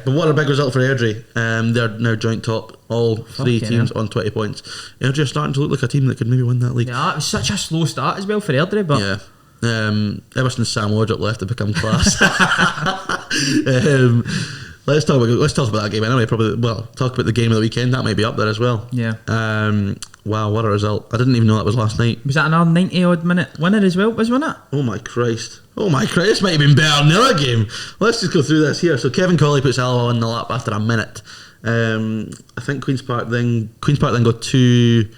But what a big result for Airdrie. They're now joint top, all 3 teams on 20 points. Airdrie are starting to look like a team that could maybe win that league. Yeah, it was such a slow start as well for Airdrie, but yeah. Ever since Sam Wardrop left, to become class. Let's talk about that game anyway. Talk about the game of the weekend. That may be up there as well. Yeah. Wow, what a result! I didn't even know that was last night. Was that another 90-odd minute winner as well? Wasn't it? Oh my Christ! This might have been better than the other game. Let's just go through this here. So Kevin Colley puts Alloa on the lap after a minute. I think Queen's Park then go 2-1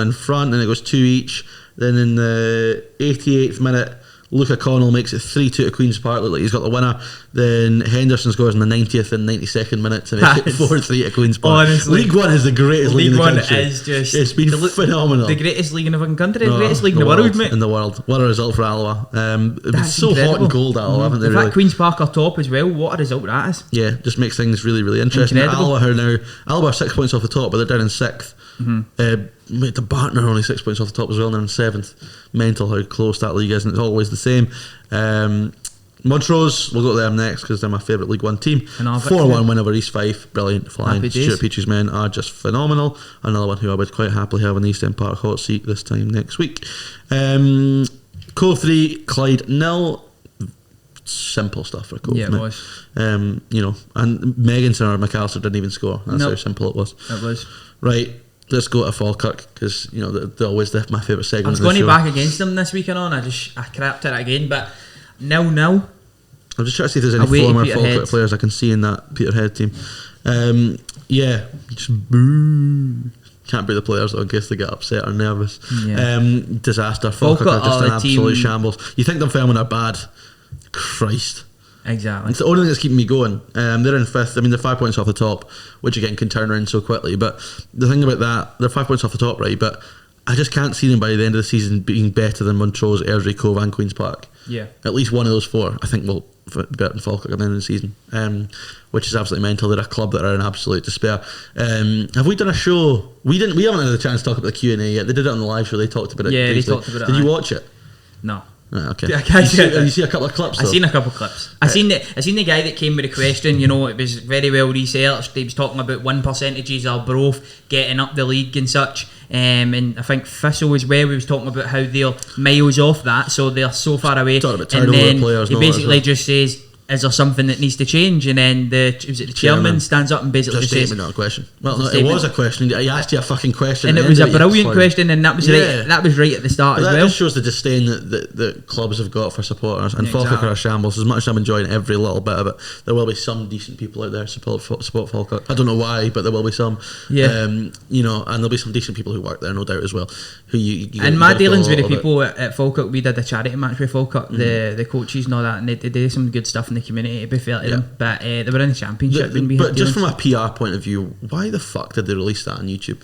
in front, and it goes 2 each. Then in the 88th minute, Luca Connell makes it 3-2 to Queen's Park. Look like he's got the winner. Then Henderson scores in the 90th and 92nd minute to make it 4-3 to Queen's Park. Honestly, League One is the greatest league in the country. League One is just... It's been phenomenal. The greatest league in the fucking country, the greatest league in the world, mate. In the world. What a result for Alloa. It's so incredible. hot and cold, Alloa, haven't they? In Really? fact, Queen's Park are top as well. What a result that is. Yeah, just makes things really, really interesting. Incredible. Alloa are 6 points off the top, but they're down in 6th. Mate, the Barton are only 6 points off the top as well, and they're in 7th. Mental how close that league is, and it's always the same. Montrose, we'll go to them next because they're my favourite League One team. 4-1 win over East Fife, brilliant, flying. Stuart Peachey's men are just phenomenal. Another one who I would quite happily have in the East End Park hot seat this time next week. Cove 3, Clyde 0. Simple stuff for Cove. Yeah, it was. And Megginson or McAllister didn't even score. That's how simple it was. It was. Right, let's go to Falkirk because they're always my favourite segment. I was going back against them this weekend on. I crapped it again, but 0-0. I'm just trying to see if there's any former Falkirk players I can see in that Peterhead team. Just boo. Can't be the players though in case they get upset or nervous. Yeah. Disaster. Falkirk are just an absolute shambles. You think them filming are bad? Christ. Exactly. It's the only thing that's keeping me going. They're in 5th. I mean, they're 5 points off the top, which again can turn around so quickly. But the thing about that, they're 5 points off the top, right? But I just can't see them by the end of the season being better than Montrose, Airdrie, Cove and Queen's Park. Yeah. At least one of those 4, I think, will be better than Falkirk at the end of the season, which is absolutely mental. They're a club that are in absolute despair. Have we done a show? We haven't had a chance to talk about the Q&A yet. They did it on the live show. They talked about it. Yeah, they talked about it. Did you watch it? No. Okay. You see a couple of clips though? I seen a couple of clips. I seen the guy that came with the question. It was very well researched. He was talking about win percentages of both getting up the league and such. And I think Thistle as well. He was talking about how they're miles off that, so they're so far away. Talking about turnover players. He basically just says, "Is there something that needs to change?" And then the chairman stands up and basically just says, "Not a question." Well, no, it was a question. He asked you a fucking question, and it was a brilliant question, and that was right. That was right at the start as well. That just shows the disdain that clubs have got for supporters. And Falkirk are a shambles. As much as I'm enjoying every little bit of it, there will be some decent people out there support Falkirk. I don't know why, but there will be some. Yeah. And there'll be some decent people who work there, no doubt as well. Who and my dealings with the people at Falkirk, we did a charity match with Falkirk, the coaches and all that, and they did some good stuff in the community, to be fair to them. But they were in the championship. But just from a PR point of view, why the fuck did they release that on YouTube?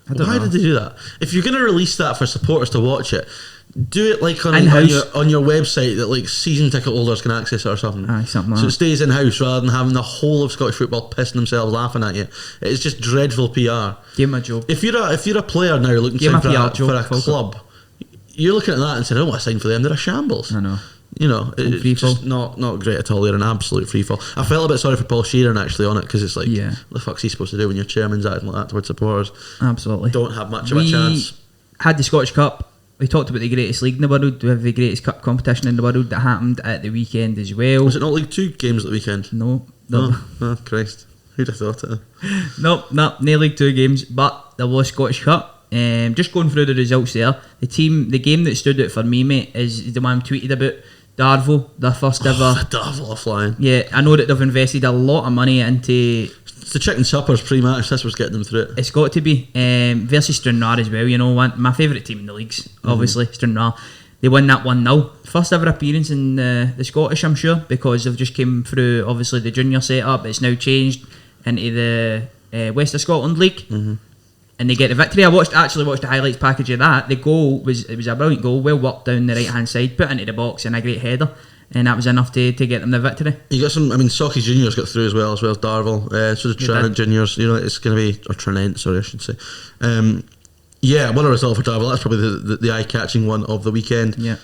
Why did they do that? If you're going to release that for supporters to watch it, do it like on your website that like season ticket holders can access it or something. Something like so it stays in house rather than having the whole of Scottish football pissing themselves laughing at you. It's just dreadful PR. Give him a job. If you're a player now looking to sign for a club, you're looking at that and saying, "I don't want to sign for them. They're a shambles." I know. It's just not great at all. They're an absolute free fall. I felt a bit sorry for Paul Sheeran actually on it because it's like, what the fuck's he supposed to do when your chairman's acting like that towards supporters? Absolutely. Don't have much of a chance. Had the Scottish Cup. We talked about the greatest league in the world. We have the greatest cup competition in the world that happened at the weekend as well. Was it not League 2 games at the weekend? No. Oh, Christ. Who'd have thought it? No, League 2 games, but there was Scottish Cup. Just going through the results there. The game that stood out for me, mate, is the one I tweeted about. Darvel, their first ever. Darvel are flying. Yeah, I know that they've invested a lot of money into. It's the chicken suppers pre-match. That's what's getting them through it. It's got to be versus Stranraer as well. My favourite team in the leagues, obviously Stranraer. They won that 1-0. First ever appearance in the Scottish, I'm sure, because they've just came through. Obviously the junior setup. It's now changed into the West of Scotland League. And they get the victory. I actually watched the highlights package of that. The goal was a brilliant goal, well worked down the right hand side, put into the box, and a great header. And that was enough to get them the victory. You got some. Socky Juniors got through as well as Darvel. So the Tranent Juniors. It's going to be Tranent. Sorry, I should say. What a result for Darvel. That's probably the eye-catching one of the weekend. Yeah.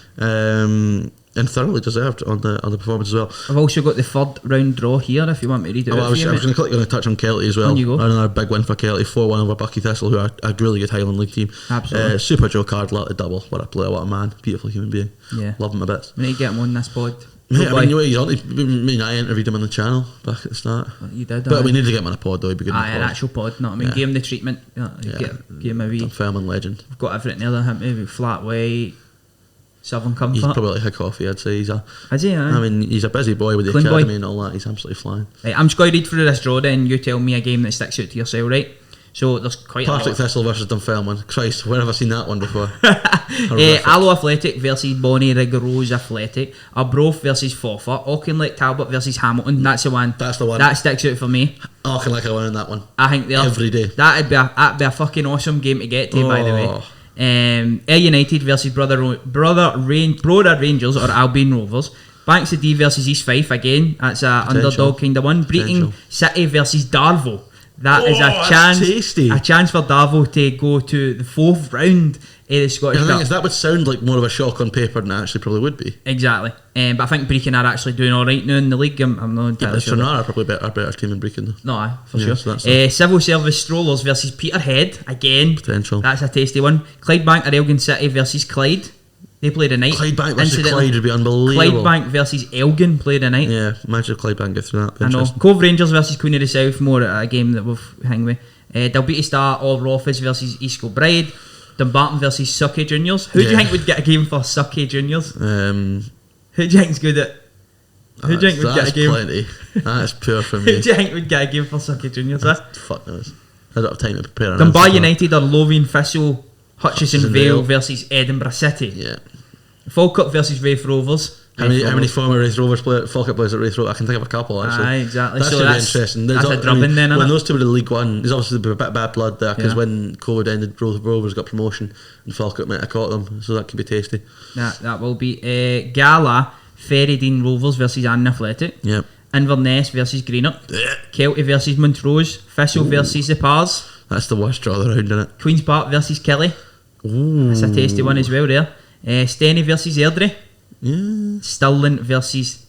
And thoroughly deserved on the performance as well. I've also got the third round draw here if you want me to read it. I was going to touch on Kelty as well. On you go. Another big win for Kelty, 4-1 over Bucky Thistle, who are a really good Highland League team. Absolutely. Super Joe Cardle at the double. What a player, what a man. Beautiful human being. Yeah. Love him a bit. We need to get him on this pod. Mate, I interviewed him on the channel back at the start. You did, but we need to get him on a pod though. He'd be good. An actual pod, not Give him the treatment. Give him a wee. Fairman legend. We've got everything there. Maybe flat white, Southern Comfort. He's probably like a coffee. I'd say Is he? I mean, he's a busy boy with the academy and all that. He's absolutely flying. Right, I'm just going to read through this draw. Then you tell me a game that sticks out to yourself, right? So there's quite Partick a lot. Thistle versus Dunfermline. Christ, where have I seen that one before? Allo Athletic versus Bonnie Rigorose Athletic. Arbroath versus Forfar. Auchinleck Talbot versus Hamilton. That's the one. That's the one. That sticks out for me. Oh, I can like I win in that one. I think Every day. That'd be a fucking awesome game to get to, by the way. Ayr United versus Brother Rangers or Albion Rovers. Banks of D versus East Fife again. That's a underdog kind of one. Breaking City versus Darvo. That is a chance for Darvo to go to the 4th round of the Scottish Cup. The thing is, that would sound like more of a shock on paper than it actually probably would be. Exactly. But I think Brecon are actually doing alright now in the league. I'm not entirely sure. Stranraer are probably a better team than Brecon though. No, for sure. So Civil Service Strollers versus Peterhead again. Potential. That's a tasty one. Clydebank or Elgin City versus Clyde. They played tonight. Clydebank versus Clyde would be unbelievable. Clydebank versus Elgin played tonight. Yeah, imagine if Clydebank get through that. I know. Cove Rangers versus Queen of the South, more a game that we've hang with. Dalbeattie Star or Rothers versus East Kilbride. Dumbarton versus Sucky Juniors. Who do you think would get a game for Sucky Juniors? Who do you think's good at? Who do you think would get a game? Plenty. That's poor for me. Who do you think would get a game for Sucky Juniors? Fuck knows. I don't have time to prepare an Dunbar answer. United or Lothian Thistle, Hutchison Vale versus Edinburgh City. Yeah. Falkirk versus Raith Rovers. How many former Raith Rovers Falkirk players at Raith Rovers? I can think of a couple actually. Aye, exactly. That should be interesting. That's a drubbing then, when those two were in League One, there's obviously a bit of bad blood there because when COVID ended, Rovers got promotion and Falkirk might have caught them, so that could be tasty. That will be Gala, Ferrydean Rovers versus Annan Athletic. Yep. Inverness versus Greenock. Kelty versus Montrose. Thistle versus the Pars. That's the worst draw of the round, isn't it? Queen's Park versus Kelly. Ooh. That's a tasty one as well there. Steny versus Airdrie. Yeah. Stirling versus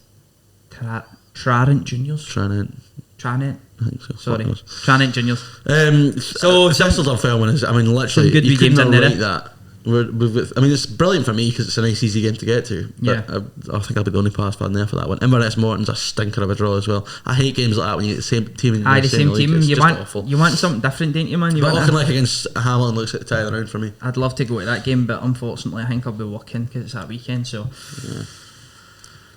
Trarant Juniors. Tranent. I think so. Sorry. Tranent Juniors. So Thistle Dunfermline is, I mean, literally, good you games couldn't in there, write that. I mean, it's brilliant for me because it's a nice, easy game to get to. But I think I'll be the only pass fan there for that one. Inverness Morton's a stinker of a draw as well. I hate games like that when you get the same team in the same team. league. It's You just want awful. You want something different, don't you, man? But looking like against Hamilton looks like the tie of the round for me. I'd love to go to that game, but unfortunately, I think I'll be working because it's that weekend. So. Yeah.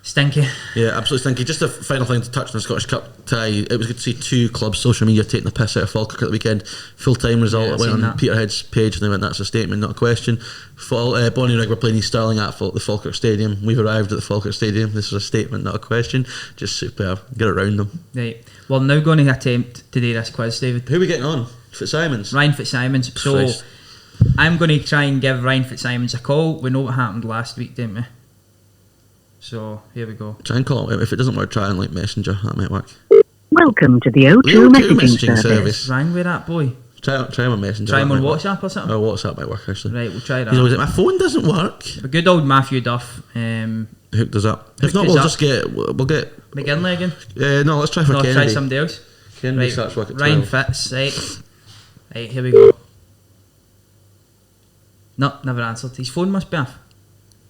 Stinky. Yeah, absolutely stinky. Just a final thing to touch on the Scottish Cup tie. It was good to see two clubs, social media, taking the piss out of Falkirk at the weekend. Full-time result. It went on Peterhead's page and they went, that's a statement, not a question. Bonnie Rig were playing East Stirling at the Falkirk Stadium. We've arrived at the Falkirk Stadium. This was a statement, not a question. Just superb. Get around them. Right. Well, I'm now going to attempt to do this quiz, David. Who are we getting on? Fitzsimons? Ryan Fitzsimons. Christ. So, I'm going to try and give Ryan Fitzsimons a call. We know what happened last week, didn't we? So, here we go. Try and call him. If it doesn't work, try and Messenger. That might work. Welcome to the O2 messaging service. Rang with that boy. Try him on Messenger. Try him on WhatsApp or something? Oh, WhatsApp might work actually. Right, we'll try that. He's always like, my phone doesn't work. A good old Matthew Duff. Hooked us up. If not, we'll get McGinley again? No, let's try for Kennedy. Try somebody else. Kennedy starts work at Ryan 12. Fitz, right, here we go. No, never answered. His phone must be off.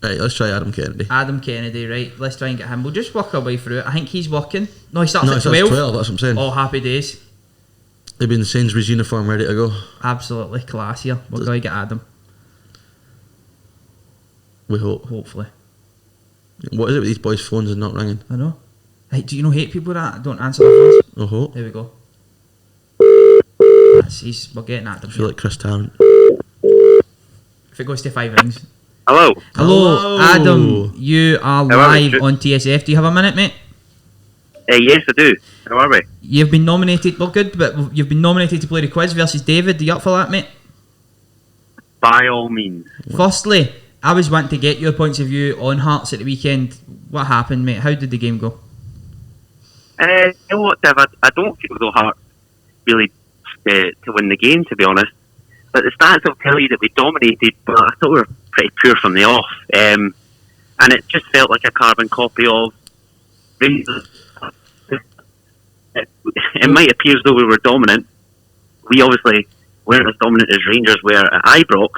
Right, let's try Adam Kennedy. Adam Kennedy, right. Let's try and get him. We'll just work our way through it. I think he's working. No, he starts at 12. 12, that's what I'm saying. Oh, happy days. They've been in Sainsbury's uniform ready to go. Absolutely class here. We're going to get Adam. We hope. Hopefully. What is it with these boys' phones and not ringing? I know. Hey, do you hate people that don't answer their phones? Oh, There we go. We're getting Adam. I feel like Chris Tarrant. If it goes to 5 rings. Hello, Adam. You are live on TSF. Do you have a minute, mate? Yes, I do. How are we? You've been nominated. Well, good, but you've been nominated to play the quiz versus David. Are you up for that, mate? By all means. Firstly, I was wanting to get your points of view on Hearts at the weekend. What happened, mate? How did the game go? You know what, Dev? I don't feel though Hearts really to win the game, to be honest. But the stats will tell you that we dominated, but I thought we were pretty poor from the off. And it just felt like a carbon copy of Rangers. It might appear as though we were dominant. We obviously weren't as dominant as Rangers were at Ibrox.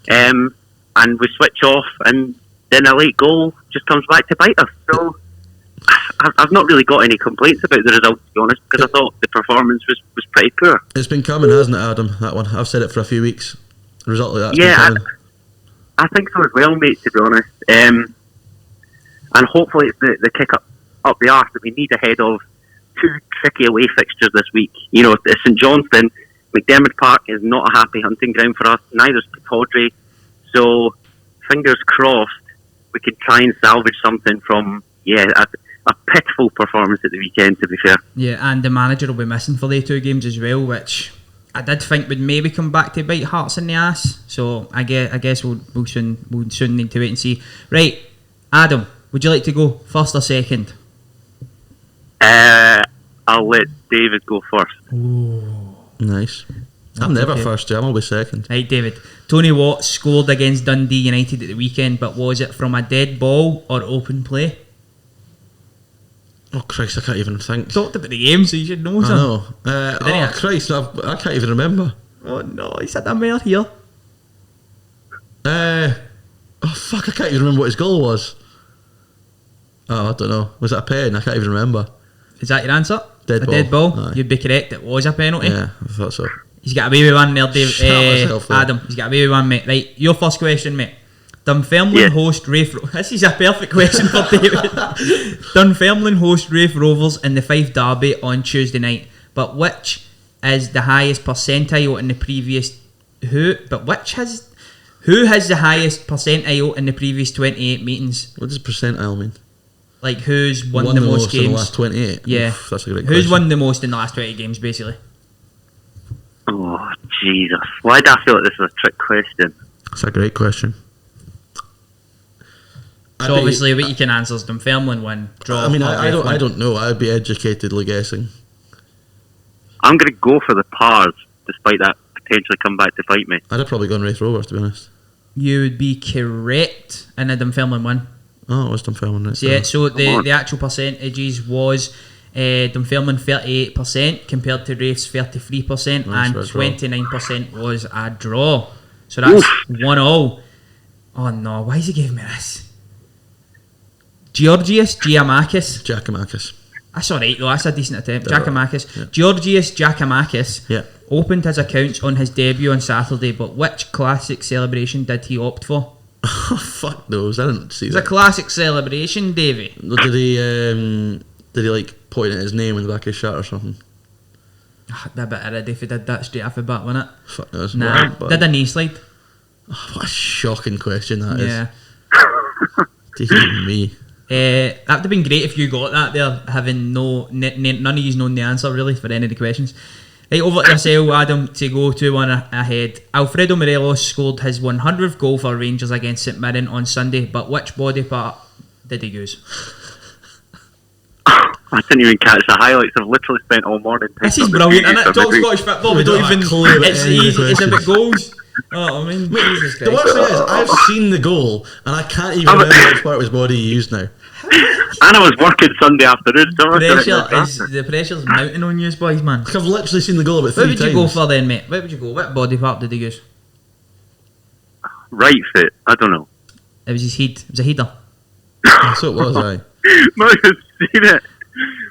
And we switch off, and then a late goal just comes back to bite us. So I've not really got any complaints about the result, to be honest, because I thought the performance was pretty poor. It's been coming, hasn't it, Adam, that one? I've said it for a few weeks. The result of that's been coming. I think so as well, mate, to be honest. And hopefully it's the kick up the arse that we need ahead of 2 tricky away fixtures this week. You know, St Johnstone McDermott Park is not a happy hunting ground for us. Neither is Pittodrie. So, fingers crossed, we could try and salvage something from, a pitiful performance at the weekend, to be fair. Yeah, and the manager will be missing for the 2 games as well, which I did think would maybe come back to bite Hearts in the ass. So I guess we'll soon need to wait and see. Right, Adam, would you like to go first or second? I'll let David go first. Ooh. Nice. I'm never first, I'm always second. Right, David. Tony Watt scored against Dundee United at the weekend, but was it from a dead ball or open play? Oh Christ, I can't even think. Talked about the game, so you should know. I know. Christ, I can't even remember. Oh no, he said that mayor here. Oh fuck, I can't even remember what his goal was. Oh, I don't know. Was it a pen? I can't even remember. Is that your answer? Dead ball. Aye. You'd be correct. It was a penalty. Yeah, I thought so. He's got away with one there, Dave. Myself, Adam, he's got away with one, mate. Right, your first question, mate. Dunfermline host Rafe... This is a perfect question for David. Dunfermline host Rafe Rovers in the Fife Derby on Tuesday night. But which is the highest percentile in the previous... Who has the highest percentile in the previous 28 meetings? What does percentile mean? Like, who's won the most games? In the last 28? Yeah. Oof, that's a great Who's question. won the most in the last 20 games, basically? Oh, Jesus. Why do I feel like this is a trick question? That's a great question. So obviously what you can answer is Dunfermline win, draw. I mean, I don't know. I'd be educatedly guessing. I'm going to go for the Pars, despite that potentially come back to bite me. I'd have probably gone Wraith Rovers, to be honest. You would be correct in a Dunfermline win. Oh, it was Dunfermline, right? So, yeah, so the actual percentages was Dunfermline 38% compared to Wraith's 33%, and 29% was a draw. So that's 1-1. Oh no, why has he given me this? Georgios Giacomakis. That's alright though, that's a decent attempt. Giacomakis. Yeah. Georgios Giacomakis opened his accounts on his debut on Saturday, but which classic celebration did he opt for? Oh, fuck those, I didn't see that. It's a classic celebration, Davey. Did he like point at his name in the back of his shirt or something? That'd be a bit irritating if he did that straight off the bat, wouldn't it? Fuck knows. Nah, did a knee slide. Oh, what a shocking question that is. Dear me. That would have been great if you got that there, having none of you known the answer really for any of the questions. Right, over to yourself, Adam, to go 2-1 ahead. Aflredo Morelos scored his 100th goal for Rangers against St Mirren on Sunday, but which body part did he use? I didn't even catch the highlights. I've literally spent all morning. This is brilliant, isn't it? TalkScottishFootball, we don't even clue. It's about goals. Oh, I mean, Jesus Christ. The worst thing is, I've seen the goal and I can't even remember which part of his body he used now. And I was working Sunday afternoon. So the pressure's mounting on you, boys, man. I've literally seen the goal about 3 times. What would you go for then, mate? What would you go? What body part did he use? Right foot. I don't know. It was his head. It was a header. So it was, aye. Might have seen it.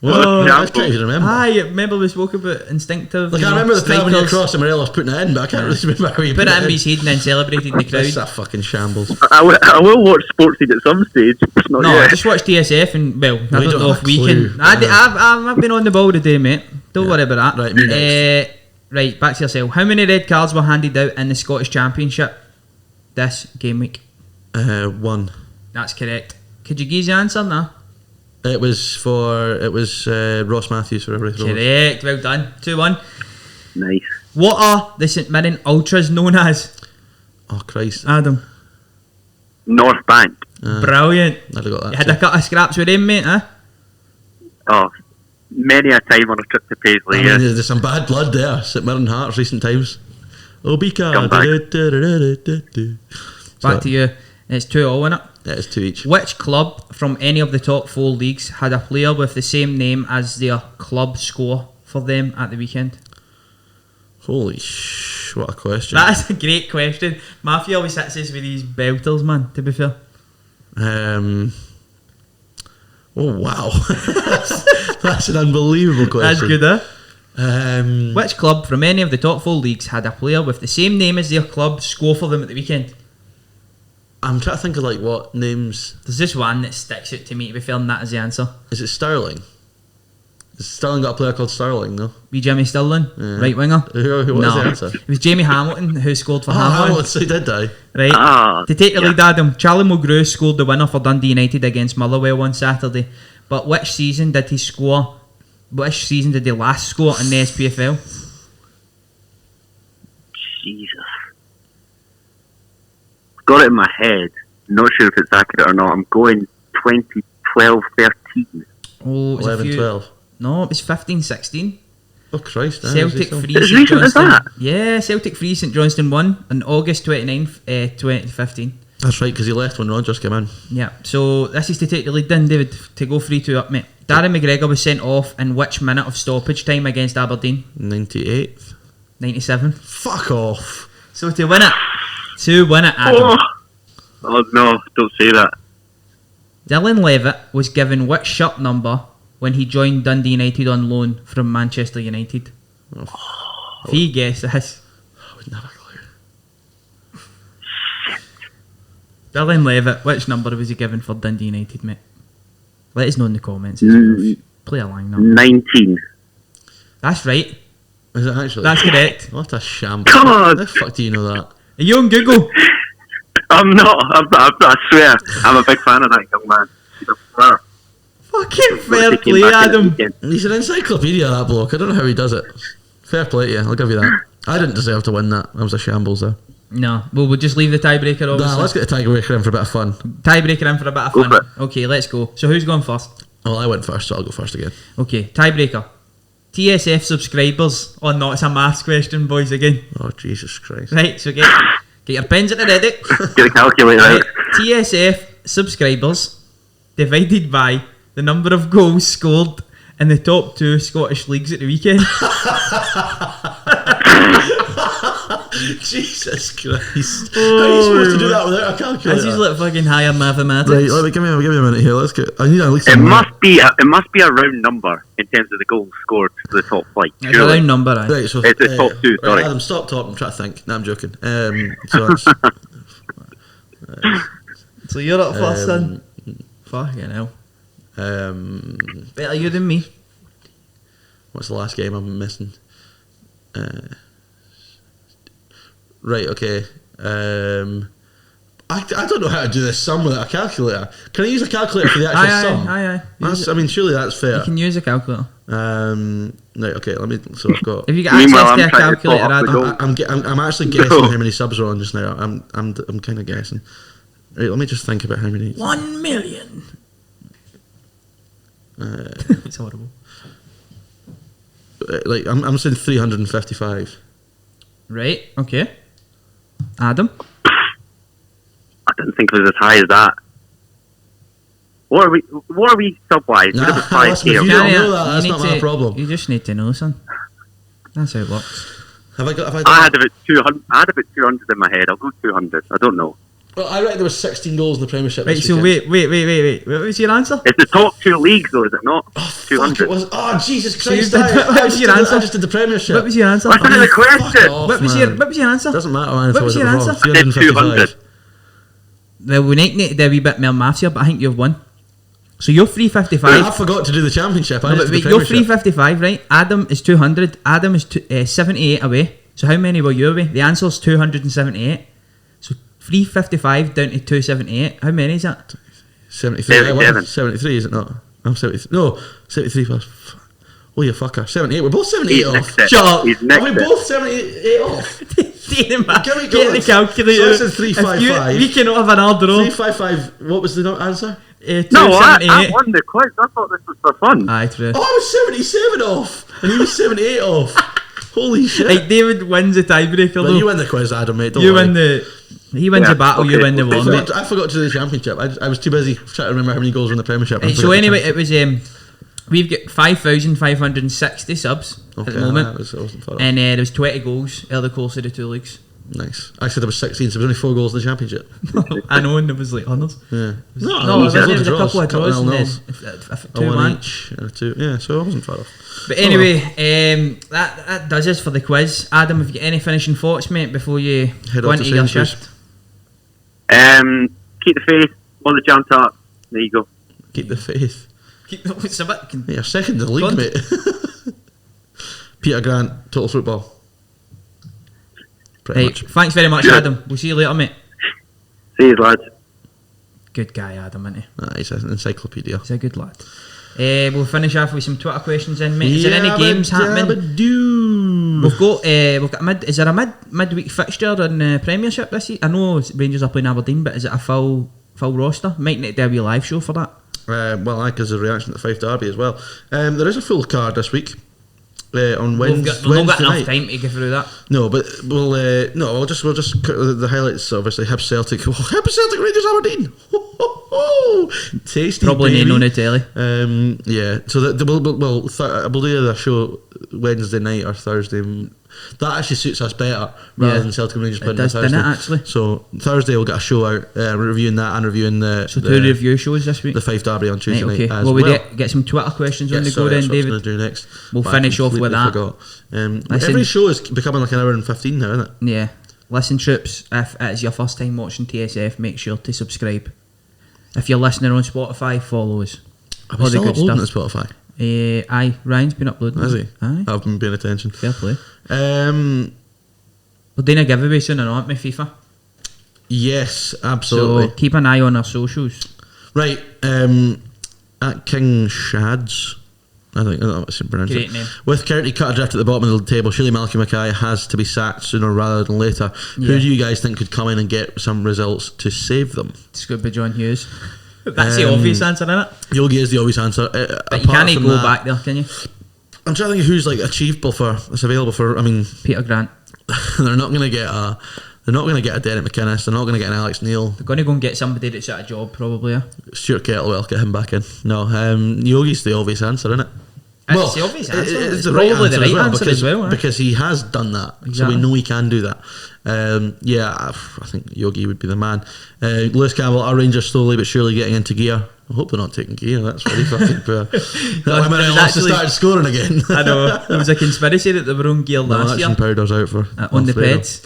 I can't even remember. Remember we spoke about instinctive. Like, I remember the time when you crossed and Morelos putting it in, but I can't really remember how he put it in his head and then celebrated in the crowd. That's a fucking shambles. I will watch Sportsfeed at some stage. I just watched TSF and, well, I don't know if we can. I've been on the ball today, mate. Don't worry about that. Right, me next. Right, back to yourself. How many red cards were handed out in the Scottish Championship this game week? 1. That's correct. Could you give us the answer now? It was Ross Matthews for every throw. Correct, well done. 2-1. Nice. What are the St Mirren Ultras known as? Oh Christ, Adam. North Bank. Brilliant. I'd have got that. You had a cut of scraps with him, mate, huh? Oh, many a time on a trip to Paisley. There's some bad blood there. St Mirren Hearts recent times. Obika. Back to you. It's 2-0, isn't it? Yeah, it's 2 each. Which club from any of the top 4 leagues had a player with the same name as their club score for them at the weekend? Holy what a question. That's a great question. Matthew always sits us with these belters, man, to be fair. Oh wow. That's an unbelievable question. That's good, Which club from any of the top 4 leagues had a player with the same name as their club score for them at the weekend? I'm trying to think of like what names. There's just one that sticks out to me, to be fair, and that is the answer. Is it Sterling? Has Sterling got a player called Sterling, no? Be Jimmy Sterling, right winger. Who was the answer? It was Jamie Hamilton who scored for Hamilton. Hamilton, so he did die. Right. To take the lead, Adam, Charlie Mulgrew scored the winner for Dundee United against Motherwell on Saturday. But which season did he score? Which season did he last score in the SPFL? Jesus. Got it in my head. Not sure if it's accurate or not. I'm going 2012-13. Oh, 11-12. No, it was 15-16. Oh Christ! Celtic 3 As St recent as Johnstone. that? Yeah, Celtic 3 St Johnstone won on August 29th, 2015. That's right, because he left when Rodgers came in. Yeah, so this is to take the lead then, David, to go 3-2 up, mate. Darren McGregor was sent off in which minute of stoppage time against Aberdeen? 98th. 97. Fuck off. So to win it, Adam. Oh no, don't say that. Dylan Levitt was given which shirt number when he joined Dundee United on loan from Manchester United? If he guessed this. I would never clue. Dylan Levitt, which number was he given for Dundee United, mate? Let us know in the comments as well. Play along now. 19. That's right. Is it actually? That's correct. What a shambles. Come on! How the fuck do you know that? Are you on Google? I'm not. I swear. I'm a big fan of that young man. He's a player. Fucking fair He came play, back in the Adam. weekend. He's an encyclopedia, that bloke. I don't know how he does it. Fair play to you, I'll give you that. I didn't deserve to win that. That was a shambles there. No, well, we'll just leave the tiebreaker, obviously. Nah, let's get the tiebreaker in for a bit of fun. Tiebreaker in for a bit of Go fun. for it. Okay, let's go. So who's going first? Well, I went first, so I'll go first again. Okay, tiebreaker. TSF subscribers. Oh no, it's a maths question, boys, again. Oh, Jesus Christ. Right, so get your pens at the ready. Get a calculator Right, out. TSF subscribers divided by the number of goals scored in the top 2 Scottish leagues at the weekend. Jesus Christ. How are you supposed to do that without a calculator? This is like fucking higher mathematics. Right, give me a minute here. Let's get. I need at least a It minute. must be a round number in terms of the goals scored for the top flight. It's a round number, aye. Right, so It's the top 2, right, sorry. Adam, stop talking. I'm trying to think. No, I'm joking. So it's, So you're up first, son. Fucking hell. Better you than me. what's the last game I'm missing? Right, okay. I don't know how to do this sum without a calculator. Can I use a calculator for the actual sum? Aye. I mean, surely that's fair. You can use a calculator. Right, okay. Let me. So I've got. If you get Meanwhile, access to a I'm trying to calculator, top up the Adam. goal. I'm actually guessing how many subs are on just now. I'm kind of guessing. Right, let me just think about how many. 1 million. It's horrible. Like I'm saying 355. Right, okay. Adam? I didn't think it was as high as that. What are we sub-wise? Nah, Would it be 5K listen, if or you something? don't know that, that's you not need my to- problem. You just need to know, son. That's how it works. Have I I had about 200. I had about 200 in my head. I'll go 200. I don't know. Well, I reckon there was 16 goals in the Premiership. Right, this so weekend. wait. What was your answer? It's the top 2 leagues, though, is it not? Fuck, 200. it was. Oh, Jesus So you Christ! did- I what was your answer? I just did the Premiership. What was your answer? Listen to the question. Fuck off, What was man. your answer? Doesn't matter. Man, What was your answer? 200. Well, we need to do a wee bit more maths here, but I think you've won. So you're 355. I forgot to do the Championship. I No, just but did the you're Premiership. 355, right? Adam is 200. Adam is 78 away. So how many were you away? The answer's 278. So 355 down to 278. How many is that? 73. 77. 73, is it not? I'm 73. No, 73 plus. Oh, you fucker. 78. We're both 78 He's off. nicked it. Shut up. He's Are nicked we it. both 78 off? Get Can we go? the calculator. So I said 355. We cannot have an hard draw. 355. What was the answer? No, I 278. won the quiz. I thought this was for fun. Aye, true. Oh, I was 77 off. And he was 78 off. Holy shit. Like David wins the tiebreaker Well, though. you win the quiz, Adam, mate. Don't You worry. win the. He wins Yeah, the battle. You okay. win the one, mate. I forgot to do the Championship. I was too busy trying to remember how many goals were in the Premiership. Right, so anyway, it was we've got 5,560 subs at the moment, I wasn't far off. and there was 20 goals over the course of the 2 leagues. Nice. I said there was 16, so there was only 4 goals in the Championship. I know, and there was like hundreds. Yeah. No, there there was a loads couple of draws, and then nils. A 2 one man. each and a 2. Yeah, so I wasn't far off. But anyway, that does us for the quiz. Adam, have you got any finishing thoughts, mate, before you Head go on to into your Sainsbury's. shift? Keep the faith. Hold the chance up. There you go. Keep the faith. It's a bit. You're second in the league, mate. Peter Grant, Total Football. Pretty much. Thanks very much, Adam. We'll see you later, mate. See you, lads. Good guy, Adam, isn't he? He's an encyclopedia. He's a good lad. We'll finish off with some Twitter questions then, mate. Is there any games happening? We've got is there a midweek fixture in the Premiership this year? I know Rangers are playing Aberdeen, but is it a full roster? Might need to do a live show for that. Well, I because a reaction to the Fife Derby as well. There is a full card this week. On Wednesday, we've not got enough time to go through that. No, but we'll just the highlights. Obviously, Hibs Celtic, Rangers Aberdeen. Tasty. Probably no on the telly. Yeah. So we'll do the show Wednesday night or Thursday. That actually suits us better rather than Celtic and Rangers playing on Thursday. Actually. So Thursday we'll get a show out reviewing that and reviewing the. So two review shows this week. The Fife Derby on Tuesday night. As well, we get some Twitter questions on the go then, David. What do next. We'll finish off with that. Every show is becoming like an hour and 15 now, isn't it? Yeah. Listen, troops, if it's your first time watching TSF, make sure to subscribe. If you're listening on Spotify, follow us. Are we still uploading on Spotify? Aye, Ryan's been uploading. Has he? Aye. I've been paying attention. Fair play. We're doing a giveaway soon, aren't we, FIFA? Yes, absolutely. So keep an eye on our socials. Right, at King Shads, I think that's pronounced. Great name. With County cut adrift at the bottom of the table, surely Malky Mackay has to be sacked sooner rather than later. Yeah. Who do you guys think could come in and get some results to save them? It's going to be John Hughes. That's the obvious answer, isn't it? Yogi is the obvious answer. But you can't go back there, can you? I'm trying to think who's like achievable that's available for. I mean, Peter Grant. They're not going to get a Derek McInnes. They're not going to get an Alex Neil. They're going to go and get somebody that's at a job, probably. Yeah. Stuart Kettlewell, get him back in. No, Yogi's the obvious answer, isn't it? It's the obvious answer. It's probably right the right answer as well. Because he has done that, exactly. So we know he can do that. I think Yogi would be the man. Lewis Campbell, our Rangers slowly but surely getting into gear. I hope they're not taking gear. That's really fucking poor. They started scoring again. I know. There was a conspiracy that they were on gear last year. Action powder's out for on the Peds.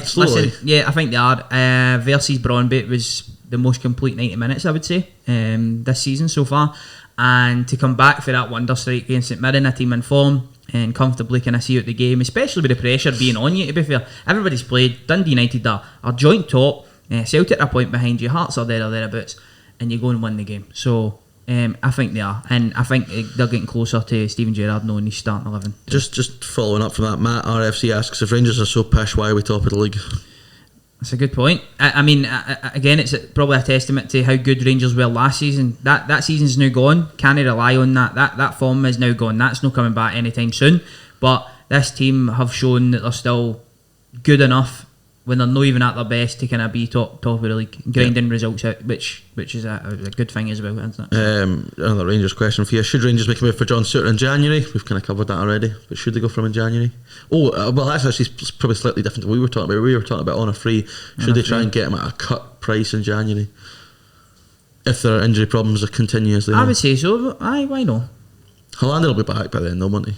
Slowly. Listen, I think they are. Versus Brøndby was the most complete 90 minutes, I would say, this season so far. And to come back for that wonder strike against St Mirren, a team in form and comfortably kind of see out the game, especially with the pressure being on you. To be fair, everybody's played. Dundee United are joint top. Celtic are a point behind you. Hearts are there or thereabouts, and you go and win the game. So I think they are, and I think they're getting closer to Steven Gerrard knowing he's starting 11. Just following up from that, Matt RFC asks if Rangers are so pish, why are we top of the league? That's a good point. I mean, again, it's probably a testament to how good Rangers were last season. That season's now gone. Can't rely on that. That form is now gone. That's not coming back anytime soon. But this team have shown that they're still good enough when they're not even at their best to kind of be top of the league, grinding results out, which is a good thing as well, isn't it? Another Rangers question for you: should Rangers make a move for John Suter in January? We've kind of covered that already, but should they go for him in January? Well, that's actually probably slightly different to what we were talking about. We were talking about on a free. Should they try and get him at a cut price in January if their injury problems continue as they are? I would say so. Aye, why not? Hollander will be back by then, though, won't he?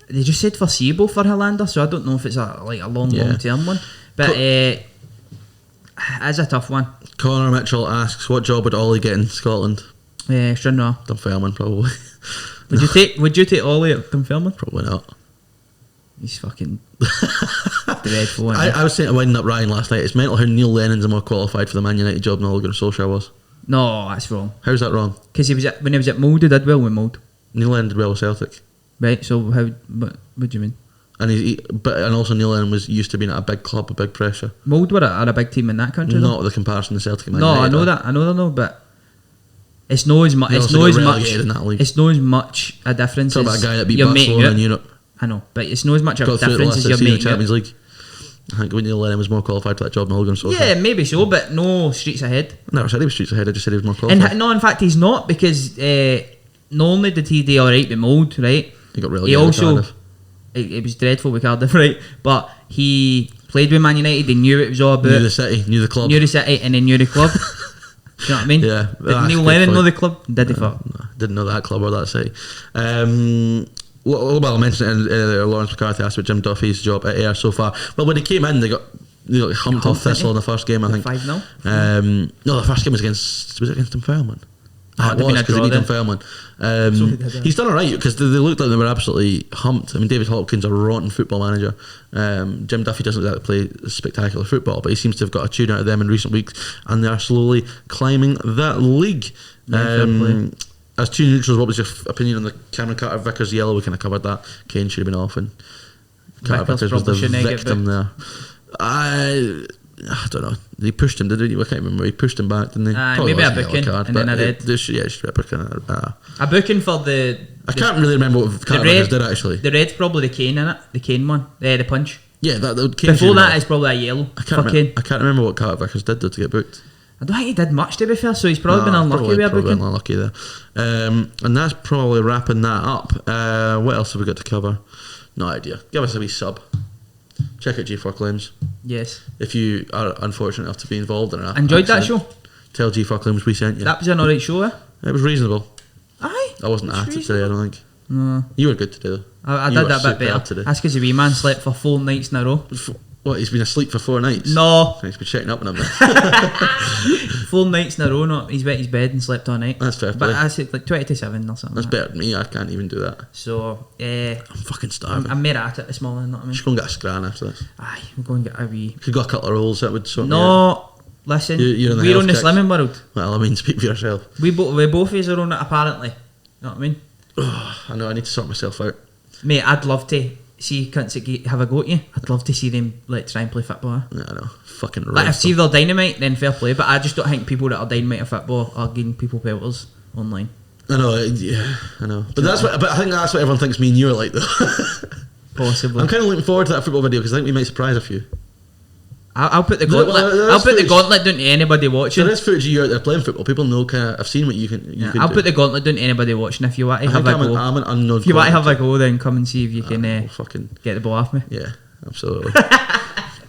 They just said foreseeable for Hollander, so I don't know if it's a long term one. But it's a tough one. Connor Mitchell asks, what job would Ollie get in Scotland? Stranraer. Dunfermline, probably. Would you take Ollie at Dunfermline? Probably not. He's fucking dreadful. I was saying to winding up Ryan last night, it's mental how Neil Lennon's more qualified for the Man United job than Ole Gunnar Solskjaer was. No, that's wrong. How's that wrong? Because when he was at Molde, he did well with Molde. Neil Lennon did well with Celtic. Right, so what do you mean? And also Neil Lennon was used to being at a big club with big pressure. Molde were a big team in that country. Not with the comparison to Celtic and Man No, United. I know that. I know, but it's not as much. It's not as much a difference. Talk about a guy that beat Barcelona in Europe. I know, but it's not as much a difference as you're making making the Champions League. I think Neil Lennon was more qualified for that job than Ole Gunnar Solskjaer. Yeah, maybe so, but no streets ahead. I never said he was streets ahead. I just said he was more qualified. And no, in fact, he's not, because not only did he do all right with Molde, right? He got relegated. He also. It was dreadful with Cardiff, right? But he played with Man United. He knew what it was all about. Knew the city, knew the club. Knew the city, and then knew the club. Do you know what I mean? Yeah. Did Neil Lennon know the club? Did he? No, didn't know that club or that city. Well, I mentioned it earlier. Lawrence McCarthy asked about Jim Duffy's job at Ayr so far. Well, when he came in, they got humped off Thistle in the first game, I think. 5-0? No, the first game was against Dunfermline. It was because he beat Dunfermline. He's done alright because they looked like they were absolutely humped. I mean, David Hopkins, a rotten football manager. Jim Duffy doesn't look like to play spectacular football, but he seems to have got a tune out of them in recent weeks, and they are slowly climbing that league. As two neutrals, what was your opinion on the Cameron Carter-Vickers yellow? We kind of covered that. Kane should have been off, and Carter-Vickers was the victim there. I don't know. He pushed him, didn't he? I can't remember. He pushed him back, didn't he? Maybe a booking and then a red. It should be a booking. A booking for the. I can't really remember what Carter-Vickers did actually. The red's probably the Kane in it. The Kane one. The punch. Yeah, that Kane. Before that is probably a yellow for Kane. I can't remember what Carter-Vickers did though to get booked. I don't think he did much, to be fair, so he's probably been unlucky with a booking. Unlucky there. And that's probably wrapping that up. What else have we got to cover? No idea. Give us a wee sub. Check out G4 Claims. Yes. If you are unfortunate enough to be involved in it. Enjoyed that show? Tell G4 Claims we sent you. That was an alright show, eh? It was reasonable. Aye. I wasn't at it today, I don't think. No. You were good today though. I did that bit better today. That's because the wee man slept for 4 nights in a row. What, he's been asleep for 4 nights? No. He's been checking up on him. 4 nights in a row, no. He's wet his bed and slept all night. That's fair play. But I said like 20 to 7 or something. That's better than me, I can't even do that. So, I'm fucking starving. I'm more at it this morning, you know what I mean? Just go and get a scran after this. Aye, we'll go and get a wee... Could go a couple of rolls, that would sort me out. No, listen, we're on the slimming world. Well, I mean, speak for yourself. We both are on it apparently. You know what I mean? I know, I need to sort myself out. Mate, I'd love to see cunts that have a go at you. I'd love to see them like try and play football. Yeah, I know. Fucking right. Like if they're dynamite, then fair play. But I just don't think people that are dynamite at football are giving people pelters online. I know, yeah, I know. But I think that's what everyone thinks me and you are like though. Possibly. I'm kind of looking forward to that football video because I think we might surprise a few. I'll put the gauntlet. I'll put the gauntlet down to anybody watching. So this footage of you out there playing football, people know kind of. I've seen what you can. I'll put the gauntlet down to anybody watching. If you want to have a go, I'm an unknown. If you want to have a go, then come and see if you can fucking get the ball off me. Yeah, absolutely.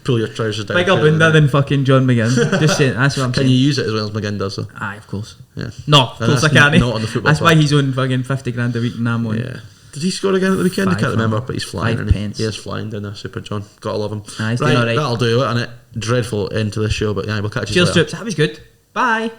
Pull your trousers down. Bigger bunda than fucking John McGinn. Just saying. That's what I'm saying. Can you use it as well as McGinn does though? Aye, of course. Yeah. No, of course I can't. Not on the football. That's why he's on fucking 50 grand a week and I'm on. Yeah. Did he score again at the weekend? I can't remember, but he's flying. 5 pence. He is flying down there, Super John. Gotta love him. He's doing alright. That'll do it, and it dreadful end to this show, but yeah, we'll catch you later. Cheers, troops. That was good. Bye.